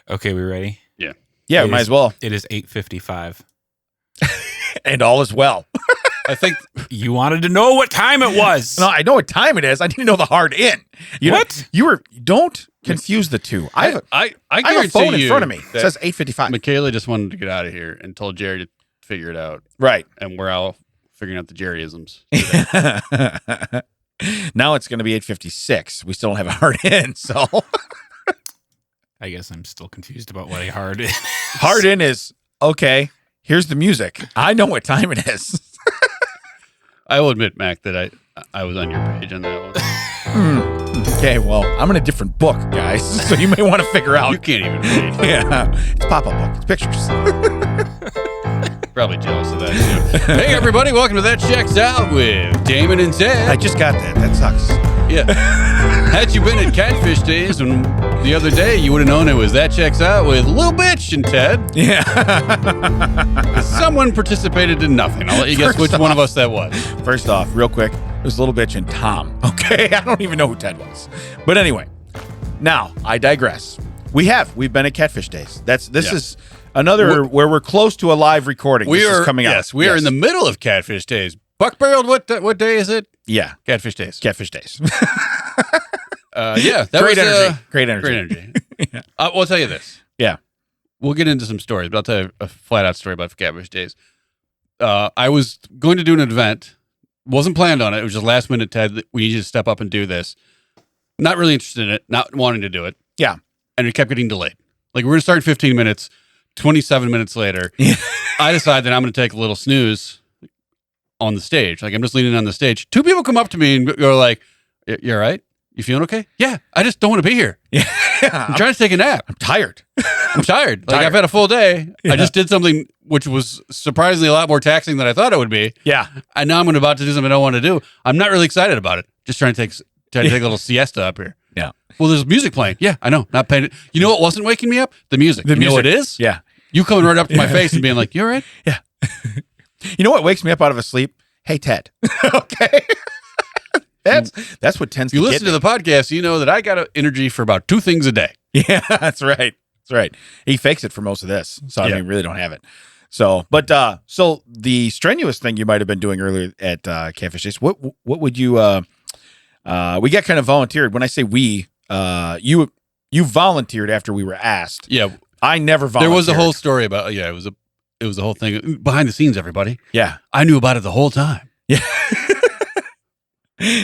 Okay, we ready? Yeah. Yeah, might as well. It is 8:55. And all is well. I think You wanted to know what time it was. No, I know what time it is. I need to know the hard in. What? Don't confuse the two. I have I a phone in front of me. It says 8:55. Michaela just wanted to get out of here and told Jerry to figure it out. Right. And we're all figuring out the Jerryisms. Now it's going to be 8:56. We still don't have a hard in, so I guess I'm still confused about what a hard is. hard in is okay. Here's the music. I know what time it is. I will admit, Mac, that I was on your page on that one. Okay, well, I'm in a different book, guys, so you may want to figure out. You can't even read. Yeah, it's pop-up book. It's pictures. Probably jealous of that, too. Hey, everybody, welcome to That Checks Out with Damon and Ted. I just got that. That sucks. Yeah. Had you been at Catfish Days and the other day, you would have known it was That Checks Out with Lil Bitch and Ted. Yeah. Someone participated in nothing. I'll let you guess which one of us that was. First off, real quick, it was Little Bitch and Tom. Okay, I don't even know who Ted was. But anyway, now I digress. We've been at Catfish Days. This is another where we're close to a live recording. This is coming out. Yes, we are in the middle of Catfish Days. Buck barreled. What day is it? Yeah, Catfish Days. Catfish Days. Yeah, that great was energy. Great energy. Great energy. Yeah. I'll tell you this. Yeah, we'll get into some stories, but I'll tell you a flat out story about Catfish Days. I was going to do an event. Wasn't planned on it. It was just last minute, Ted. We need you to step up and do this. Not really interested in it. Not wanting to do it. Yeah. And it kept getting delayed. Like, we're going to start in 15 minutes. 27 minutes later, I decide that I'm going to take a little snooze on the stage. Like, I'm just leaning on the stage. Two people come up to me and go like, "You all right? You feeling okay?" "Yeah, I just don't want to be here. Yeah. I'm trying to take a nap. I'm tired. I'm tired. Like, I've had a full day. Yeah. I just did something which was surprisingly a lot more taxing than I thought it would be. Yeah. And now I'm about to do something I don't want to do. I'm not really excited about it. Just trying to take a little siesta up here. Yeah. Well, there's music playing. Yeah, I know. Not paying it. You know what wasn't waking me up? The music. You know what it is? Yeah. You coming right up to my face and being like, "You all right?" Yeah. You know what wakes me up out of a sleep? Hey, Ted. Okay. That's what tends to You get listen me. to the podcast, you know that I got energy for about 2 things a day. Yeah, that's right. That's right. He fakes it for most of this, so I mean, really don't have it. So, but so the strenuous thing you might have been doing earlier at Catfish Days. What would you? We got kind of volunteered. When I say we, you volunteered after we were asked. Yeah, I never volunteered. there was a whole story about. Yeah, it was a whole thing behind the scenes. Everybody. Yeah, I knew about it the whole time. Yeah.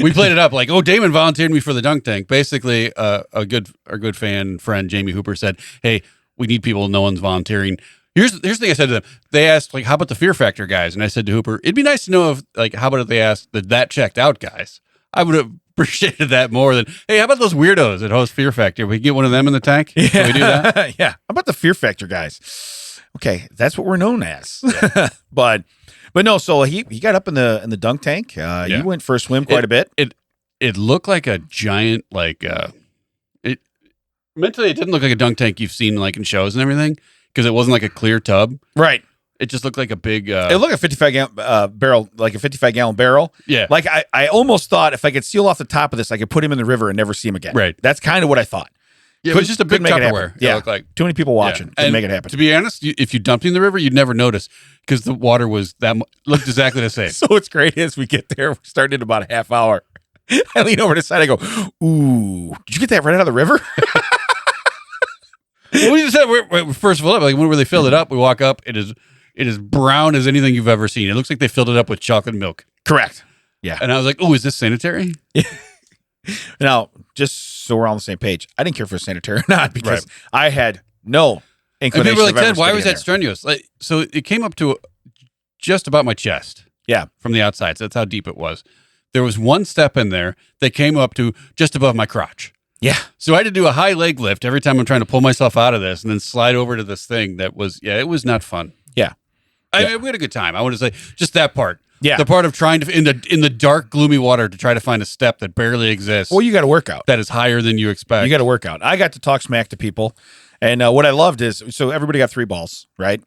We played it up like, "Oh, Damon volunteered me for the dunk tank." Basically, our good friend Jamie Hooper said, "Hey, we need people. No one's volunteering." Here's the thing I said to them. They asked, like, "How about the Fear Factor guys?" And I said to Hooper, "It'd be nice to know if, like, how about if they asked that checked out guys?" I would have appreciated that more than, "Hey, how about those weirdos that host Fear Factor? We get one of them in the tank? Yeah. Can we do that?" Yeah. How about the Fear Factor guys? Okay, that's what we're known as. Yeah. But no. So he got up in the dunk tank. You went for a swim quite a bit. It looked like a giant, like, mentally it didn't look like a dunk tank you've seen like in shows and everything, because it wasn't like a clear tub. Right. It just looked like a big. It looked like a 55 barrel, like a 55-gallon barrel. Yeah. Like I almost thought if I could seal off the top of this, I could put him in the river and never see him again. Right. That's kind of what I thought. Yeah, it was just a big make it happen. Tupperware. Yeah. It looked like. Too many people watching. Yeah. Couldn't make it happen. To be honest, if you dumped in the river, you'd never notice because the water was looked exactly the same. So what's great is we get there, we're starting in about a half hour. I lean over to the side, I go, "Ooh, did you get that right out of the river?" Well, we just said, first of all, like when they filled it up, we walk up, it is brown as anything you've ever seen. It looks like they filled it up with chocolate milk. Correct. Yeah. And I was like, "Oh, is this sanitary?" Now, just so we're all on the same page, I didn't care if it was sanitary or not because I had no And inclination. people were like, of ever "Ted, why sticking was in that there." strenuous?" Like, so it came up to just about my chest. Yeah. From the outside. So that's how deep it was. There was one step in there that came up to just above my crotch. Yeah. So I had to do a high leg lift every time I'm trying to pull myself out of this and then slide over to this thing that was, it was not fun. Yeah. I mean, we had a good time. I want to say just that part. Yeah. The part of trying to, in the dark, gloomy water, to try to find a step that barely exists. Well, you got to work out. That is higher than you expect. You got to work out. I got to talk smack to people. And what I loved is, so everybody got 3 balls, right?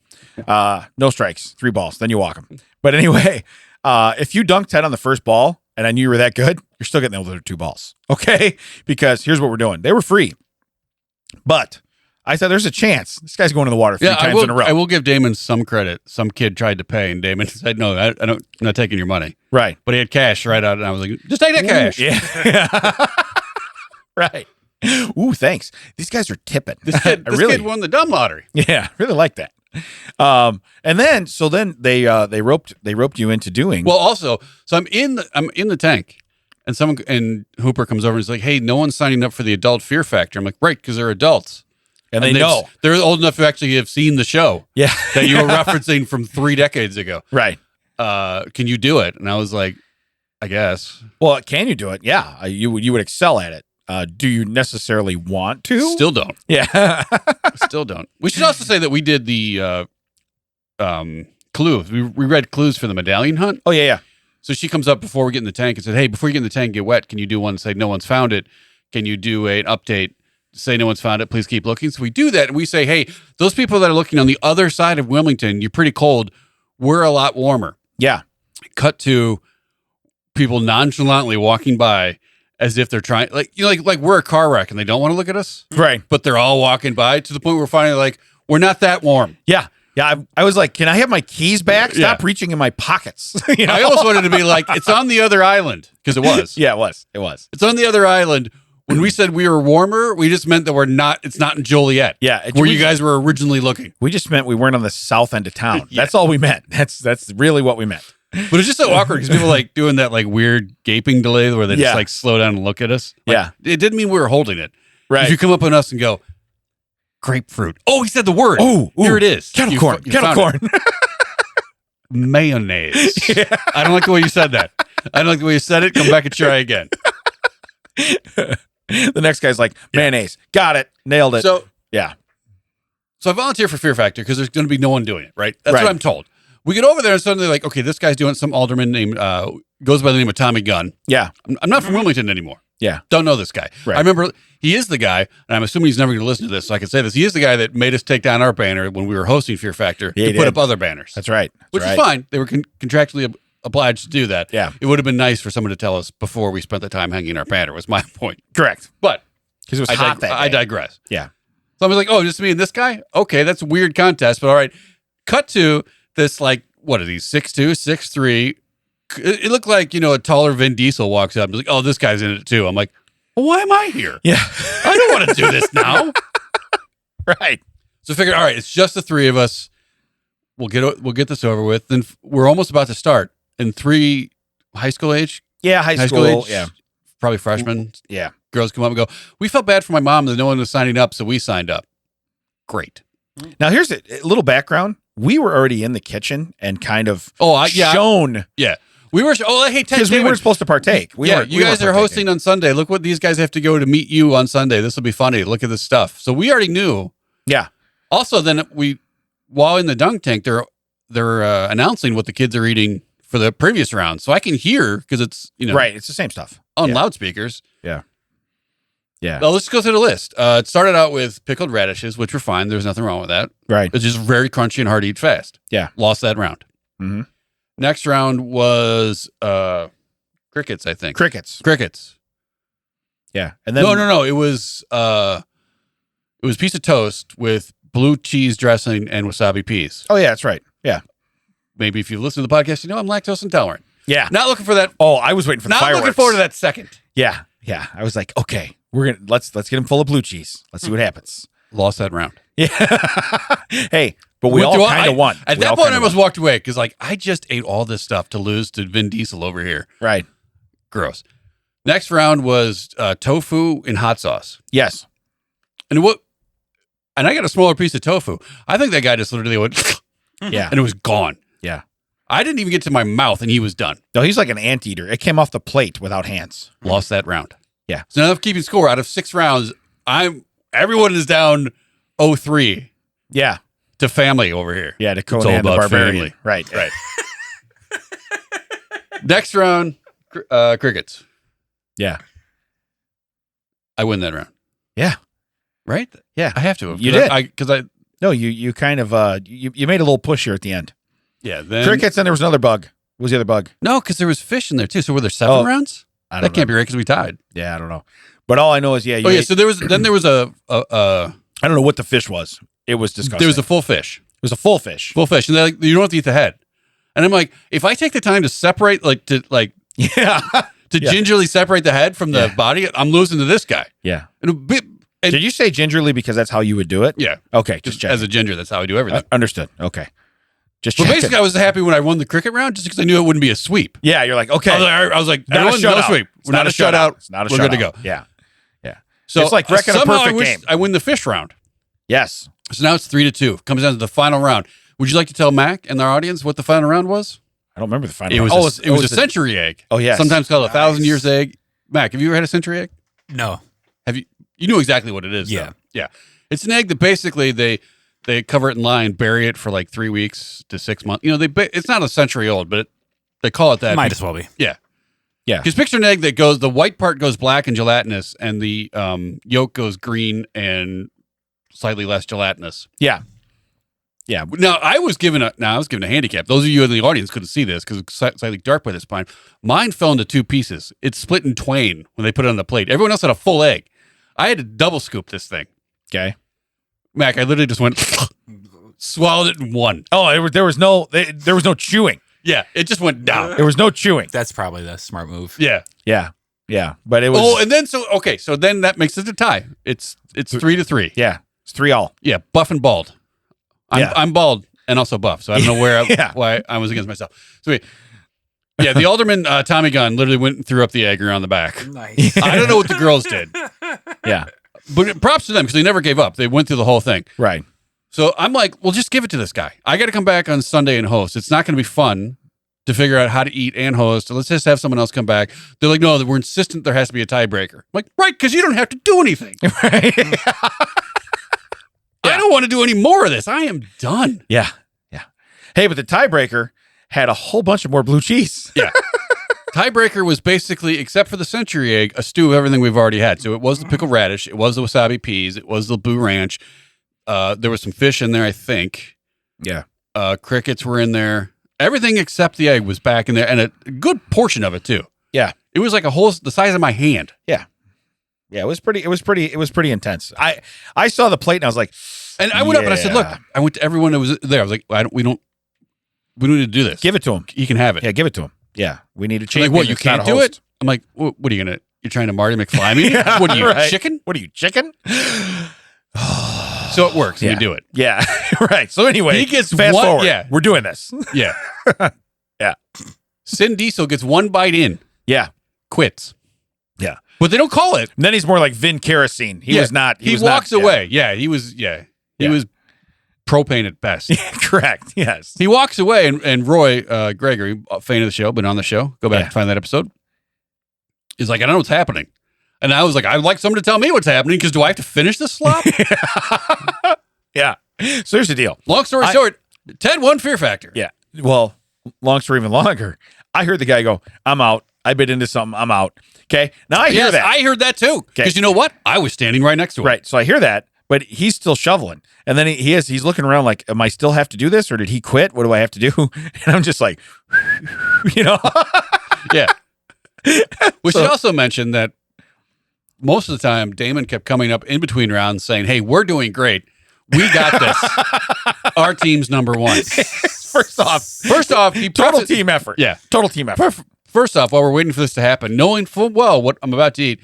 No strikes, 3 balls. Then you walk them. But anyway, if you dunked 10 on the first ball, and I knew you were that good, you're still getting those other 2 balls. Okay? Because here's what we're doing. They were free. But I thought there's a chance this guy's going to the water 3 times in a row. I will give Damon some credit. Some kid tried to pay, and Damon said, "No, I don't. I'm not taking your money." Right. But he had cash right out, and I was like, "Just take that cash." Yeah. Right. Ooh, thanks. These guys are tipping. This kid won the dumb lottery. Yeah, really like that. And then they roped you into doing. Well, also, so I'm in the tank, and Hooper comes over and is like, "Hey, no one's signing up for the adult Fear Factor." I'm like, "Right, because they're adults." And they know. They're old enough to actually have seen the show. Yeah. That you were referencing from 3 decades ago. Right. Can you do it? And I was like, I guess. Well, can you do it? Yeah. You would excel at it. Do you necessarily want to? Still don't. Yeah. Still don't. We should also say that we did the clues. We read clues for the medallion hunt. Oh, yeah. So she comes up before we get in the tank and said, "Hey, before you get in the tank and get wet, can you do one say no one's found it? Can you do an update? Say no one's found it. Please keep looking." So we do that, and we say, "Hey, those people that are looking on the other side of Wilmington, you're pretty cold. We're a lot warmer." Yeah. Cut to people nonchalantly walking by as if they're trying, like we're a car wreck and they don't want to look at us, Right. but they're all walking by to the point where we're finally like, we're not that warm. Yeah. Yeah. I was like, can I have my keys back? Stop Yeah. reaching in my pockets. I almost wanted to be like, it's on the other island, because it was. Yeah, it was. It's on the other island. When we said we were warmer, we just meant that it's not in Joliet. Yeah. Where you guys were originally looking. We just meant we weren't on the south end of town. Yeah. That's all we meant. That's really what we meant. But it's just so awkward because people like doing that like weird gaping delay where they just Yeah. like slow down and look at us. Like, Yeah. It didn't mean we were holding it. Right. If you come up on us and go, grapefruit. Oh, he said the word. Ooh, Here it is. Kettle You corn. fu- you Kettle found corn. it. Mayonnaise. Yeah. I don't like the way you said that. I don't like the way you said it. Come back and try again. The next guy's like, mayonnaise. Got it. Nailed it. So yeah. So I volunteer for Fear Factor because there's going to be no one doing it, right? That's Right. what I'm told. We get over there and suddenly like, okay, this guy's doing some alderman named, goes by the name of Tommy Gunn. Yeah. I'm not from Wilmington anymore. Yeah. Don't know this guy. Right. I remember he is the guy, and I'm assuming he's never going to listen to this, so I can say this. He is the guy that made us take down our banner when we were hosting Fear Factor Yeah, to he put did. up other banners. That's right. Which is fine. They were contractually obliged to do that. Yeah. It would have been nice for someone to tell us before we spent the time hanging our banner, was my point. Correct. But Because it was I, hot that I day. digress. Yeah. So I was like, oh, just me and this guy? Okay, that's a weird contest, but all right. Cut to this, like, what are these, 6'2", 6'3". It looked like, a taller Vin Diesel walks up and is like, oh, this guy's in it too. I'm like, well, why am I here? Yeah. I don't want to do this now. Right. So I figured, all right, it's just the 3 of us. We'll get this over with. Then we're almost about to start. And 3 high school age, Yeah. High school. age, Yeah. probably freshmen. Yeah. Girls come up and go, we felt bad for my mom that no one was signing up, so we signed up. Great. Now here's a little background. We were already in the kitchen and kind of shown Yeah. We were, hey, Ted, because we weren't supposed to partake. you guys are hosting on Sunday. Look what these guys have to go to meet you on Sunday. This will be funny. Look at this stuff. So we already knew. Yeah. Also, then while in the dunk tank, they're announcing what the kids are eating for the previous round. So I can hear because it's, Right. It's the same stuff. on loudspeakers. Yeah. Yeah. Well, let's go through the list. It started out with pickled radishes, which were fine. There's nothing wrong with that. Right. It's just very crunchy and hard to eat fast. Yeah. Lost that round. Mm-hmm. Next round was crickets, I think. Crickets. Yeah. And then No. It was a piece of toast with blue cheese dressing and wasabi peas. Oh yeah, that's right. Yeah. Maybe if you listen to the podcast, I'm lactose intolerant. Yeah. Not looking for that. Oh, I was waiting for the Not fireworks. looking forward to that second. Yeah. Yeah. I was like, okay, let's get him full of blue cheese. Let's see what happens. Lost that round. Yeah. Hey, but we all kind of won. At that point, I almost walked away because I just ate all this stuff to lose to Vin Diesel over here. Right. Gross. Next round was tofu in hot sauce. Yes. And I got a smaller piece of tofu. I think that guy just literally went, Yeah. and it was gone. Yeah. I didn't even get to my mouth, and he was done. No, he's like an anteater. It came off the plate without hands. Lost that round. Yeah. So now I'm keeping score. Out of 6 rounds, everyone is down 0-3 Yeah. to family over here. Yeah. To It's all Conan the about Barbarian. family. Right. Right. Next round, crickets. Yeah. I win that round. Yeah. Right? Yeah. I have to. You did. Because No, you kind of you made a little push here at the end. yeah. Then Crickets, and there was another bug. What was the other bug? No, because there was fish in there too. So were there 7 Oh, rounds? I don't That can't know. be right because we tied. Yeah, I don't know. But all I know is, So there was a I don't know what the fish was. It was disgusting. There was a full fish. It was a full fish. Full fish. And they're like, you don't have to eat the head. And I'm like, if I take the time to separate, Yeah. gingerly separate the head from the body, I'm losing to this guy. Yeah. And Did you say gingerly because that's how you would do it? Yeah. Okay. Just as a ginger, that's how I do everything. Understood. Okay. Just But checking. basically, I was happy when I won the cricket round just because I knew it wouldn't be a sweep. Yeah, you're like, okay. I was like, Not a everyone, no shutout. sweep. It's We're not a shutout. It's not a We're shutout. good to go. Yeah. Yeah. So it's like wrecking a somehow perfect game. I win the fish round. Yes. So now it's 3-2. Comes down to the final round. Would you like to tell Mac and our audience what the final round was? I don't remember the final. It was round. it was a century egg. Oh, yes. Sometimes called 1,000 years egg. Mac, have you ever had a century egg? No. Have you? You know exactly what it is. Yeah. Though. Yeah. It's an egg that basically they cover it in lime, bury it for like 3 weeks to 6 months. You know, it's not a century old, but they call it that. Might as well be. Yeah. Yeah. Because picture an egg that the white part goes black and gelatinous, and the yolk goes green and slightly less gelatinous. Yeah. Yeah. Now I was given a handicap. Those of you in the audience couldn't see this because it's slightly dark by this point. Mine fell into 2 pieces. It split in twain when they put it on the plate. Everyone else had a full egg. I had to double scoop this thing. Okay. Mac, I literally just went swallowed it in one. Oh, there was no chewing. Yeah, it just went down. There was no chewing. That's probably the smart move. Yeah. Yeah. Yeah. But it was. Oh, and then so then that makes it a tie. It's 3-3. Yeah. It's 3-all. Yeah, buff and bald. I'm bald and also buff, so I don't know why I was against myself. So yeah, the alderman Tommy Gunn literally went and threw up the egg around the back. Nice. I don't know what the girls did, Yeah. but props to them because they never gave up. They went through the whole thing. Right. So I'm like, well, just give it to this guy. I got to come back on Sunday and host. It's not going to be fun to figure out how to eat and host. So let's just have someone else come back. They're like, no, we're insistent there has to be a tiebreaker. I'm like, right, because you don't have to do anything. Right. I don't want to do any more of this. I am done. Yeah. Yeah. Hey, but the tiebreaker had a whole bunch of more blue cheese. Yeah. Tiebreaker was basically, except for the century egg, a stew of everything we've already had. So it was the pickled radish. It was the wasabi peas. It was the blue ranch. There was some fish in there, I think. Yeah. Crickets were in there. Everything except the egg was back in there, and a good portion of it too. Yeah. It was like the size of my hand. Yeah. Yeah, it was pretty intense. I saw the plate and I was like, And I went up and I said, look, I went to everyone that was there. I was like, we don't need to do this. give it to him. You can have it. Yeah, give it to him. Yeah. We need to I'm change. like, what, you can't do it? I'm like, what are you you're trying to Marty McFly me? Yeah, What are you, right. chicken? What are you, chicken? So it works and Yeah. you do it. Yeah. Right. So anyway, He gets fast one- forward. yeah. We're doing this. Yeah. Yeah. Sin Diesel gets one bite in, Yeah. quits. Yeah. But they don't call it. And then he's more like Vin Kerosene. He Yeah. was not. He was walks not, yeah. away. Yeah. He was propane at best. Correct. Yes. He walks away, and Roy Gregory, a fan of the show, been on the show, go back Yeah. and find that episode. He's like, I don't know what's happening. And I was like, I'd like someone to tell me what's happening because do I have to finish this slop? Yeah. So here's the deal. Long story short, Ted won Fear Factor. Yeah. Well, long story even longer. I heard the guy go, I'm out. I bit into something. I'm out. Okay. Now I hear that. I heard that too. Because you know what? I was standing right next to him. Right. So I hear that, but he's still shoveling. And then he's looking around like, am I still have to do this or did he quit? What do I have to do? And I'm just like, Yeah. We should also mention that most of the time, Damon kept coming up in between rounds saying, hey, we're doing great. We got this. Our team's number one. First off, he total team effort. Yeah. Total team effort. First off, while we're waiting for this to happen, knowing full well what I'm about to eat,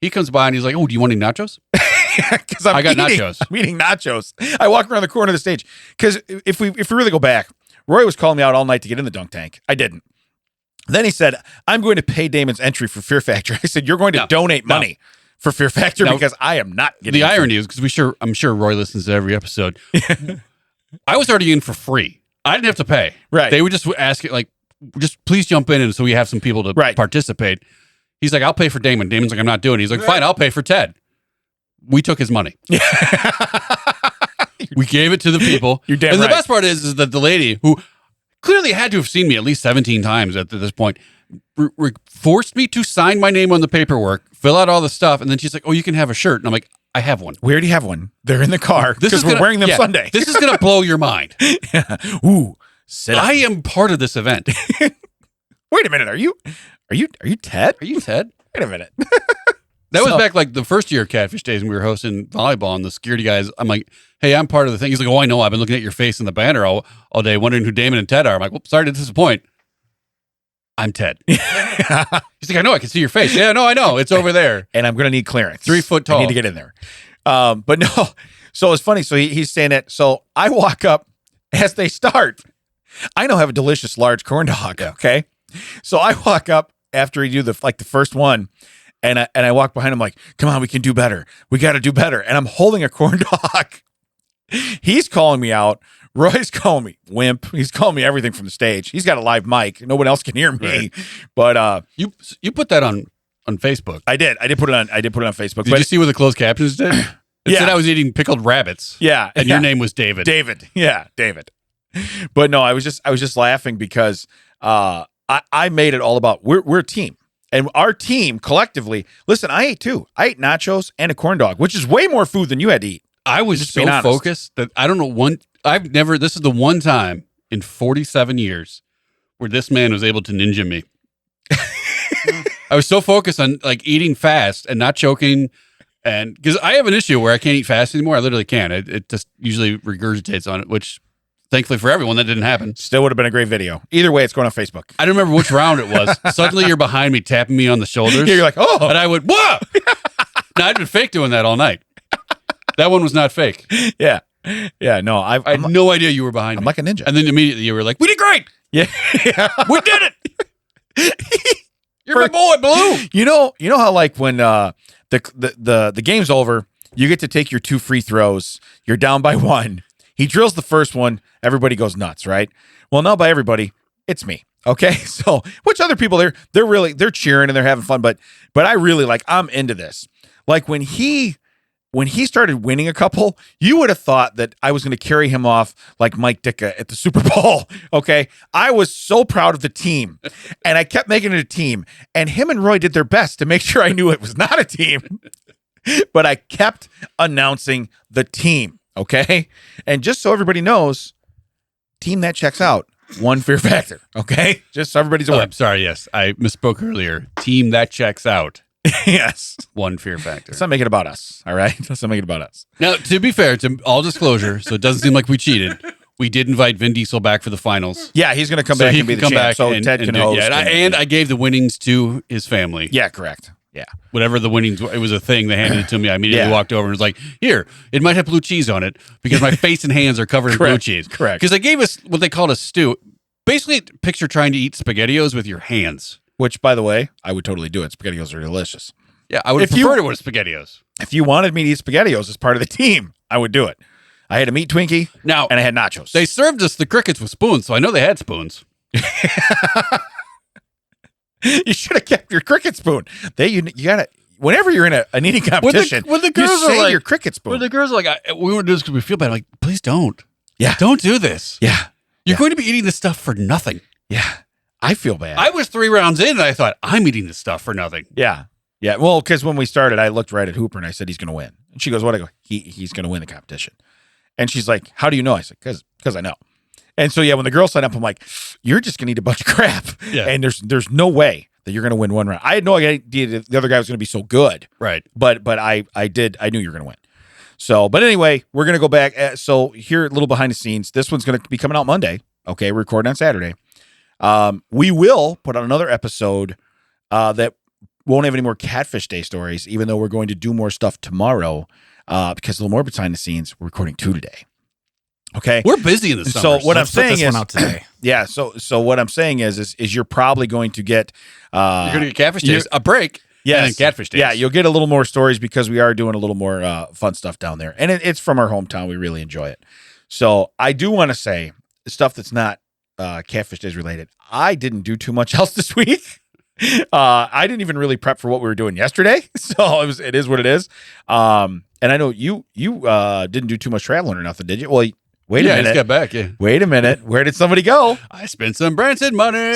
he comes by and he's like, oh, do you want any nachos? Because I got nachos. I'm eating nachos. I walk around the corner of the stage. Because if we really go back, Roy was calling me out all night to get in the dunk tank. I didn't. Then he said, I'm going to pay Damon's entry for Fear Factor. I said, you're going to donate money for Fear Factor because I am not getting the irony is because I'm sure Roy listens to every episode. I was already in for free. I didn't have to pay. Right. They would just ask it like, just please jump in and so we have some people to participate. He's like, I'll pay for Damon. Damon's like, I'm not doing it. He's like, fine, I'll pay for Ted. We took his money. We gave it to the people. You're damn and right. the best part is that the lady who clearly had to have seen me at least 17 times at this point forced me to sign my name on the paperwork, fill out all the stuff, and then she's like, oh, you can have a shirt. And I'm like, I have one. We already have one. They're in the car because we're wearing them Sunday. This is going to blow your mind. Ooh, sit up. I am part of this event. Wait a minute. Are you Ted? Are you Ted? Wait a minute. That was back like the first year of Catfish Days when we were hosting volleyball, and the security guys, I'm like, hey, I'm part of the thing. He's like, oh, I know. I've been looking at your face in the banner all day, wondering who Damon and Ted are. I'm like, well, sorry to disappoint. I'm Ted. He's like, I know. I can see your face. Yeah, no, I know. It's over there. And I'm going to need clearance. 3 foot tall. I need to get in there. But no. So it's funny. So he's saying that. So I walk up as they start. I now have a delicious large corn dog. Okay. So I walk up after he do the first one. And I walk behind him like, come on, we can do better. We got to do better. And I'm holding a corn dog. He's calling me out. Roy's calling me wimp. He's calling me everything from the stage. He's got a live mic. No one else can hear me. Right. But you put that on Facebook. I did put it on Facebook. Did you see what the closed captions did? It said I was eating pickled rabbits. Yeah. And your name was David. David. Yeah, David. But no, I was just laughing because I made it all about we're a team. And our team collectively, listen, I ate too. I ate nachos and a corn dog, which is way more food than you had to eat. I was so focused that I don't know this is the one time in 47 years where this man was able to ninja me. I was so focused on like eating fast and not choking. And because I have an issue where I can't eat fast anymore. I literally can't. It just usually regurgitates on it, which thankfully for everyone, that didn't happen. Still would have been a great video. Either way, it's going on Facebook. I don't remember which round it was. Suddenly you're behind me, tapping me on the shoulders. You're like, oh. And I went, whoa! No, I'd been fake doing that all night. That one was not fake. Yeah. Yeah, no. I had no idea you were behind me. I'm like a ninja. And then immediately you were like, we did great! Yeah. We did it! You're my boy, Blue! You know how like when the game's over, you get to take your 2 free throws, you're down by 1. He drills the first one, everybody goes nuts, right? Well, not by everybody, it's me. Okay, so which other people they're cheering and they're having fun, but I really I'm into this. Like when he started winning a couple, you would have thought that I was going to carry him off like Mike Ditka at the Super Bowl. Okay, I was so proud of the team, and I kept making it a team. And him and Roy did their best to make sure I knew it was not a team, but I kept announcing the team. Okay. And just so everybody knows, team that checks out, 1 fear factor. Okay. Just so everybody's aware. I'm sorry. Yes. I misspoke earlier. Team that checks out. Yes. 1 fear factor. Let's not make it about us. All right. Let's not make it about us. Now, to be fair, to all disclosure, so it doesn't seem like we cheated. We did invite Vin Diesel back for the finals. Yeah. He's going to come back and be the champ. So Ted can host. Yeah, and I gave the winnings to his family. Yeah. Correct. Yeah. Whatever the winnings were, it was a thing. They handed it to me. I immediately walked over and was like, here, it might have blue cheese on it because my face and hands are covered in blue cheese. Correct. Because they gave us what they called a stew. Basically, picture trying to eat SpaghettiOs with your hands. Which, by the way, I would totally do it. SpaghettiOs are delicious. Yeah, I would prefer it with SpaghettiOs. If you wanted me to eat SpaghettiOs as part of the team, I would do it. I had a meat Twinkie and I had nachos. They served us the crickets with spoons, so I know they had spoons. You should have kept your cricket spoon. You gotta. Whenever you're in an eating competition, when the girls you say are like, your cricket spoon. When the girls are like, we want to do this because we feel bad. I'm like, please don't. Yeah. Don't do this. Yeah. You're going to be eating this stuff for nothing. Yeah. I feel bad. I was 3 rounds in and I thought, I'm eating this stuff for nothing. Yeah. Yeah. Well, because when we started, I looked right at Hooper and I said, he's going to win. And she goes, what? I go, he's going to win the competition. And she's like, how do you know? I said, because I know. And so, yeah, when the girls sign up, I'm like, you're just going to eat a bunch of crap. Yeah. And there's no way that you're going to win 1 round. I had no idea that the other guy was going to be so good. Right. But I knew you were going to win. So, but anyway, we're going to go back. So here, a little behind the scenes. This one's going to be coming out Monday. Okay. We're recording on Saturday. We will put out another episode that won't have any more Catfish Day stories, even though we're going to do more stuff tomorrow because a little more behind the scenes. We're recording 2 today. Okay. We're busy in the summer. So what I'm saying is, one out today. Yeah. So what I'm saying is you're probably going to get, you're going to get Catfish Days, a break. Yes. And Catfish Days. Yeah. You'll get a little more stories because we are doing a little more fun stuff down there. And it's from our hometown. We really enjoy it. So I do want to say stuff that's not Catfish Days related. I didn't do too much else this week. I didn't even really prep for what we were doing yesterday. So it is what it is. And I know you didn't do too much traveling or nothing, did you? Well, wait a minute. I just got back. Yeah. Wait a minute. Where did somebody go? I spent some Branson money.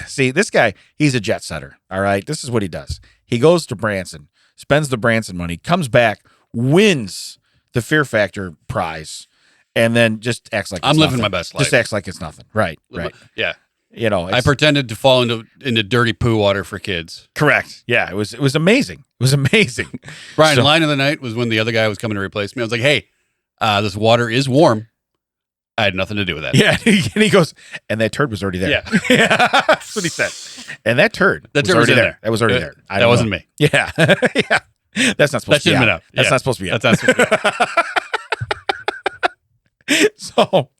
See, this guy, he's a jet setter. All right. This is what he does. He goes to Branson, spends the Branson money, comes back, wins the Fear Factor prize, and then just acts like I'm living my best life. Just acts like it's nothing. Right. Right. Yeah. You know, I pretended to fall into dirty poo water for kids. correct. Yeah, it was amazing. It was amazing. Brian, So- line of the night was when the other guy was coming to replace me. I was like, hey, this water is warm. I had nothing to do with that. Yeah, and he goes, and that turd was already there. Yeah. That's what he said. And that turd That was turd was already in there. there. That was already there. That wasn't me. Yeah. Yeah. That's not supposed That to be shouldn't out. have been out. That's Yeah. not supposed to be out. That's not supposed to be out.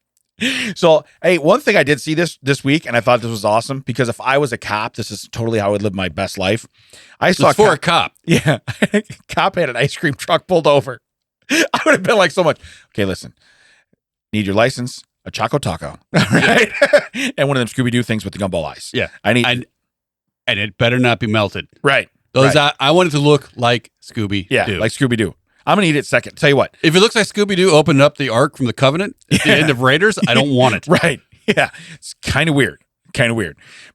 So hey, one thing I did see this week, and I thought this was awesome because if I was a cop, this is totally how I would live my best life. I saw It's for a cop. yeah, cop had an ice cream truck pulled over. I would have been like so much. Okay, listen, need your license, a Choco Taco, all right, and one of them Scooby Doo things with the gumball eyes. Yeah. I need And it better not be melted. right. Those Right. I want it to look like Scooby Yeah, Doo. like Scooby Doo. I'm gonna eat it second. Tell you what, If it looks like Scooby Doo opened up the Ark from the Covenant at the end of Raiders, I don't want it. right? Yeah, it's kind of weird.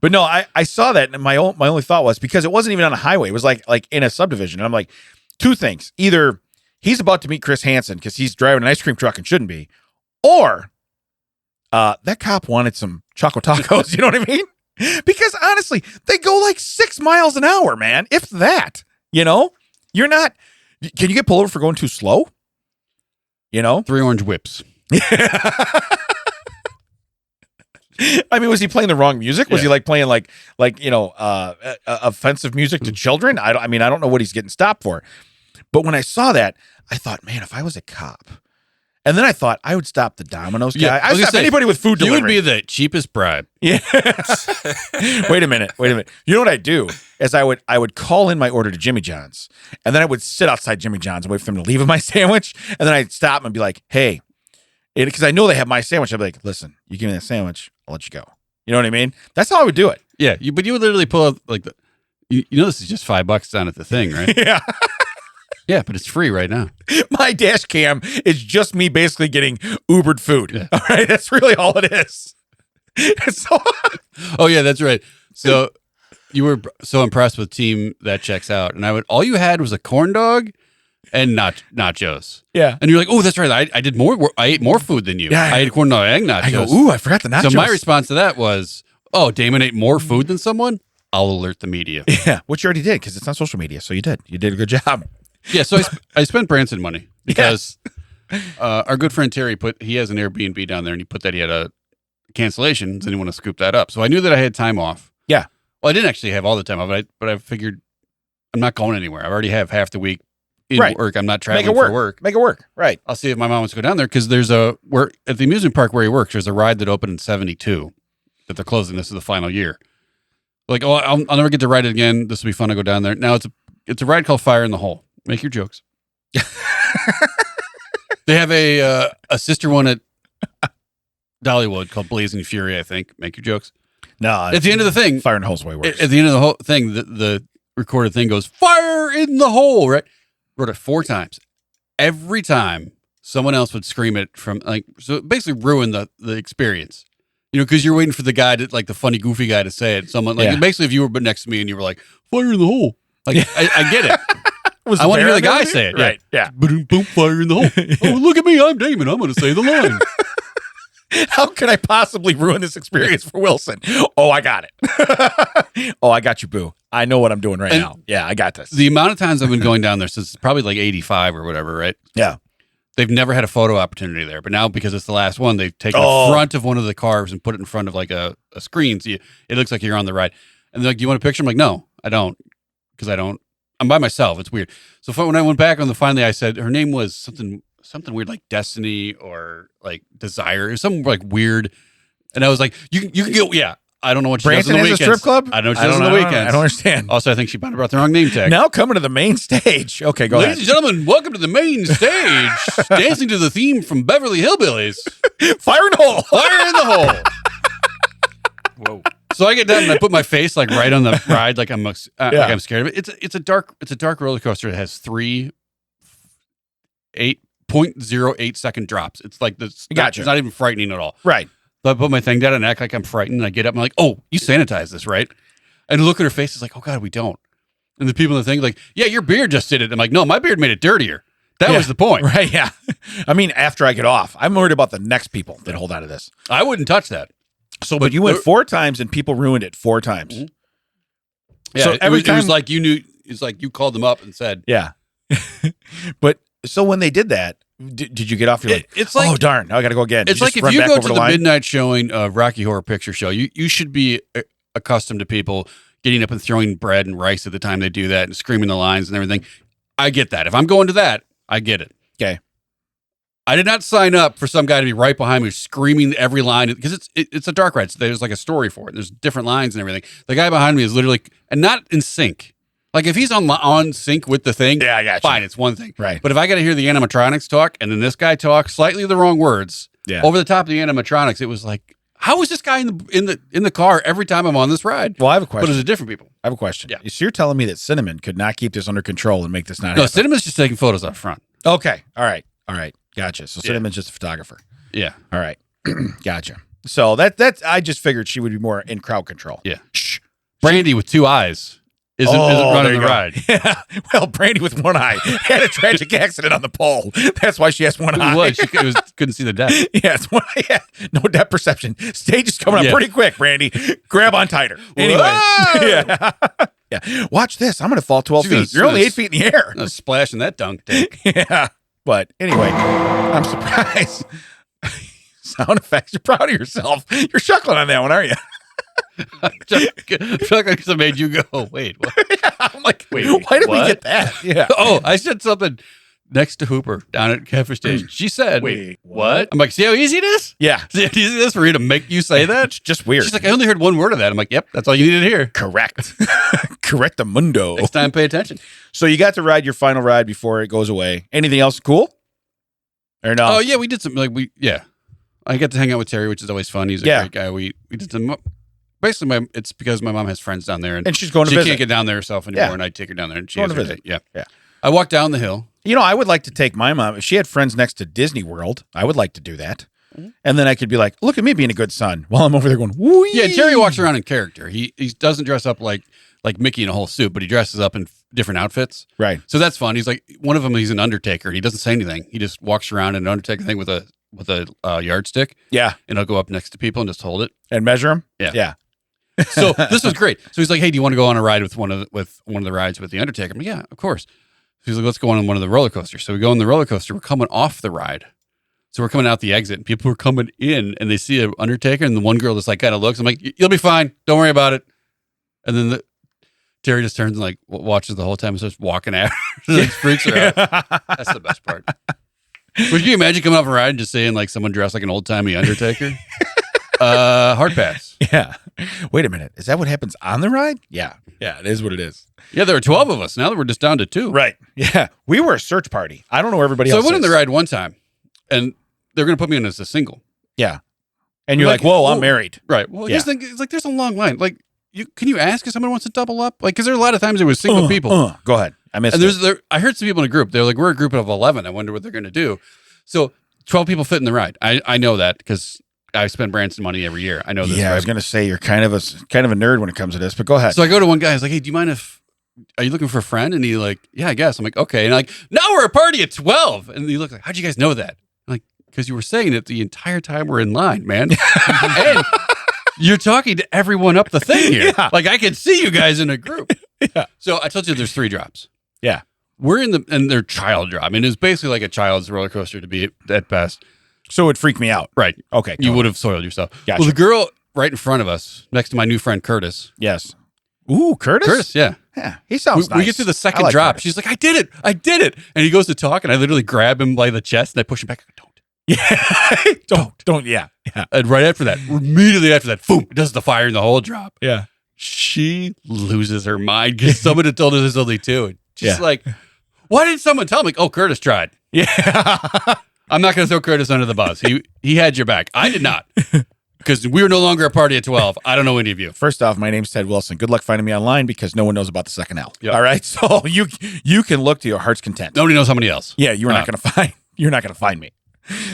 But no, I saw that, and my only thought was because it wasn't even on a highway. It was like in a subdivision, and I'm like, two things: either he's about to meet Chris Hansen because he's driving an ice cream truck and shouldn't be, or that cop wanted some Choco Tacos. You know what I mean? Because honestly, they go like 6 miles an hour, man. If that, you know, you're not. Can you get pulled over for going too slow? You know, 3 orange whips. I mean, was he playing the wrong music? Was Yeah. he like playing like offensive music to children? I mean, I don't know what he's getting stopped for. But when I saw that, I thought, man, if I was a cop, and then I thought I would stop the Domino's guy. Yeah, I I was would gonna stop say, anybody with food You delivery. would be the cheapest bribe. Yeah. Wait a minute. You know what I'd do is I would call in my order to Jimmy John's, and then I would sit outside Jimmy John's and wait for them to leave with my sandwich, and then I'd stop and be like, hey, because I know they have my sandwich. I'd be like, listen, you give me that sandwich, I'll let you go. You know what I mean? That's how I would do it. Yeah, but you would literally pull up like you know this is just $5 down at the thing, right? Yeah. Yeah, but it's free right now. My dash cam is just me basically getting Ubered food. Yeah. All right. That's really all it is. So, Oh yeah, that's right. So you were so impressed with team that checks out, and all you had was a corn dog and nachos, yeah. and you're like, oh, that's right. I did more. I ate more food than you. Yeah. I ate corn dog and nachos. I go, ooh, I forgot the nachos. So my response to that was, oh, Damon ate more food than someone. I'll alert the media. Yeah, which you already did because it's on social media. So you did. You did a good job. Yeah, so I spent Branson money because our good friend Terry he has an Airbnb down there, and he put that he had a cancellation, and didn't want to scoop that up. So I knew that I had time off. Yeah. Well, I didn't actually have all the time off, but I figured I'm not going anywhere. I already have half the week in Right. work. I'm not traveling Make it work. for work. Make it work. Right. I'll see if my mom wants to go down there because there's at the amusement park where he works, there's a ride that opened in 72 that they're closing. This is the final year. Like, oh, I'll never get to ride it again. This will be fun to go down there. Now it's a ride called Fire in the Hole. Make your jokes. They have a sister one at Dollywood called Blazing Fury, I think. Make your jokes. No. At the end of the thing, Fire in the Hole's way worse. at the end of the whole thing, the recorded thing goes, fire in the hole, right? Wrote it 4 times. Every time someone else would scream it from so it basically ruined the experience. You know, because you're waiting for the guy like the funny, goofy guy to say it. Someone Yeah. basically if you were next to me and you were like, fire in the hole. Like, Yeah. I get it. Was I want to hear the Bear guy there? say it. Right. Yeah. Boom, boom, fire in the hole. Oh, look at me. I'm Damon. I'm going to say the line. How can I possibly ruin this experience for Wilson? Oh, I got it. Oh, I got you, boo. I know what I'm doing right And now. Yeah, I got this. The amount of times I've been going down there since probably like 85 or whatever, right? Yeah. They've never had a photo opportunity there, but now because it's the last one, they've taken Oh. the front of one of the cars and put it in front of like a screen, so it looks like you're on the ride. And they're like, "Do you want a picture?" I'm like, "No, I don't, because I'm by myself. It's weird." So when I went back on finally, I said her name was something weird like Destiny or like Desire or something like weird, and I was like, "You can go, yeah." I don't know what she Branson does on the has a weekends. strip club? I know what she does on the weekends. I don't understand. Also, I think she might have brought the wrong name tag. Now coming to the main stage. Okay, go Ladies and ahead. gentlemen, welcome to the main stage, dancing to the theme from Beverly Hillbillies. Fire in the hole. Fire in the hole. Whoa. So I get down and I put my face like right on the ride, like I'm Yeah. like I'm scared of it. It's a dark roller coaster. It has 3 8.08 second drops. It's like this. Gotcha. It's not even frightening at all. Right. So I put my thing down and act like I'm frightened. And I get up and I'm like, "Oh, you sanitize this, right?" And look at her face. It's like, "Oh God, we don't." And the people in the thing like, "Yeah, your beard just did it." I'm like, "No, my beard made it dirtier." That Yeah. was the point. Right. Yeah. I mean, after I get off, I'm worried about the next people that hold out of this. I wouldn't touch that. So, but you went 4 times and people ruined it 4 times. Mm-hmm. Yeah, so every time, it was like you knew. It's like you called them up and said, yeah. But so when they did that, did you get off? You're like, it's like, oh darn, I got to go again. It's like if you go to the midnight showing of Rocky Horror Picture Show, you should be accustomed to people getting up and throwing bread and rice at the time they do that and screaming the lines and everything. I get that. If I'm going to that, I get it. Okay. I did not sign up for some guy to be right behind me screaming every line because it's a dark ride. So there's like a story for it. There's different lines and everything. The guy behind me is literally and not in sync. Like if he's on sync with the thing, yeah, I got you. Fine, it's one thing. Right. But if I got to hear the animatronics talk and then this guy talk slightly the wrong words over the top of the animatronics, it was like, how is this guy in the car every time I'm on this ride? Well, I have a question. But it's different people. I have a question. Yeah. So you're telling me that Cinnamon could not keep this under control and make this not happen? No, Cinnamon's just taking photos up front. Okay. All right. Gotcha. So Cinnamon's just a photographer. Yeah. All right. Gotcha. So that's I just figured she would be more in crowd control. Yeah. Shh. Brandy with 2 eyes isn't running the ride. Yeah. Well, Brandy with 1 eye had a tragic accident on the pole. That's why she has 1 eye. It was. She couldn't see the deck. Yeah, it's 1 eye. Yeah. No depth perception. Stage is coming up pretty quick, Brandy. Grab on tighter. Anyway. Yeah. Yeah. Watch this. I'm going to fall 12 feet. You're only 8 feet in the air. A splash in that dunk tank. Yeah. But anyway, I'm surprised. Sound effects. You're proud of yourself. You're chuckling on that one, aren't you? I made you go, wait, what? Yeah, I'm like, wait, why did we get that? Yeah. Oh, I said something next to Hooper down at Cafe Station. She said, wait, what? I'm like, see how easy it is? Yeah. See how easy it is for you to make you say that? It's just weird. She's like, I only heard 1 word of that. I'm like, yep, that's all you needed to hear. Correct. Correct the mundo. Next time, pay attention. So you got to ride your final ride before it goes away. Anything else cool? Or no? Oh, yeah, we did something I got to hang out with Terry, which is always fun. He's a great guy. We did some, basically it's because my mom has friends down there and she's going to visit. She can't get down there herself anymore and I take her down there and she going has to her visit. day. Yeah. I walked down the hill. You know, I would like to take my mom. If she had friends next to Disney World, I would like to do that. Mm-hmm. And then I could be like, look at me being a good son while I'm over there going, wee. Yeah, Terry walks around in character. He doesn't dress up like Mickey in a whole suit, but he dresses up in different outfits. Right. So that's fun. He's like, one of them, he's an undertaker. He doesn't say anything. He just walks around in an undertaker thing with a yardstick. Yeah. And he'll go up next to people and just hold it. And measure them? Yeah. Yeah. So this was great. So he's like, hey, do you want to go on a ride with one of the rides with the undertaker? I'm like, yeah, of course. So he's like, let's go on one of the roller coasters. So we go on the roller coaster. We're coming off the ride. So we're coming out the exit and people are coming in and they see an undertaker and the one girl just like kind of looks. I'm like, you'll be fine. Don't worry about it. And then Terry just turns and like watches the whole time and starts walking after her. Like, freaks her out. That's the best part. Would you imagine coming off a ride and just saying like someone dressed like an old timey undertaker? Hard pass. Yeah. Wait a minute. Is that what happens on the ride? Yeah. Yeah, it is what it is. Yeah, there were 12 of us. Now that we're just down to 2. Right. Yeah. We were a search party. I don't know where everybody else So I went is. on the ride one time and they're going to put me in as a single. Yeah. And you're like, whoa, I'm married. Right. Well, here's the thing. It's like there's a long line. Like, can you ask if someone wants to double up? Like, because there are a lot of times there was single people. Go ahead. I missed it. I heard some people in a group. They're like, we're a group of 11. I wonder what they're going to do. So 12 people fit in the ride. I know that because I spend Branson money every year. I know this. Yeah, right? I was going to say you're kind of a nerd when it comes to this, but go ahead. So I go to one guy. He's like, hey, do you mind are you looking for a friend? And he's like, yeah, I guess. I'm like, okay. And I'm like, now we're a party at 12. And he looked like, how'd you guys know that? I'm like, because you were saying it the entire time we're in line, man. And you're talking to everyone up the thing here. Yeah. Like I can see you guys in a group. Yeah. So I told you there's 3 drops. Yeah. We're and they're child drop. I mean, it's basically like a child's roller coaster to be at best. So it freaked me out. Right. Okay. You would have soiled yourself. Gotcha. Well, the girl right in front of us, next to my new friend Curtis. Yes. Ooh, Curtis? Curtis, yeah. Yeah. He sounds nice. We get to the second drop. Curtis. She's like, I did it. And he goes to talk, and I literally grab him by the chest, and I push him back. Don't. Yeah. don't. Yeah. And right after that, immediately after that, boom, it does the fire in the whole drop. Yeah. She loses her mind because someone had told her there's only 2. And she's like, why didn't someone tell me? Oh, Curtis tried. Yeah. I'm not going to throw Curtis under the bus. He had your back. I did not. Because we were no longer a party at 12. I don't know any of you. First off, my name's Ted Wilson. Good luck finding me online because no one knows about the second L. Yep. All right. So you can look to your heart's content. Nobody knows somebody else. Yeah, you're not going to find me.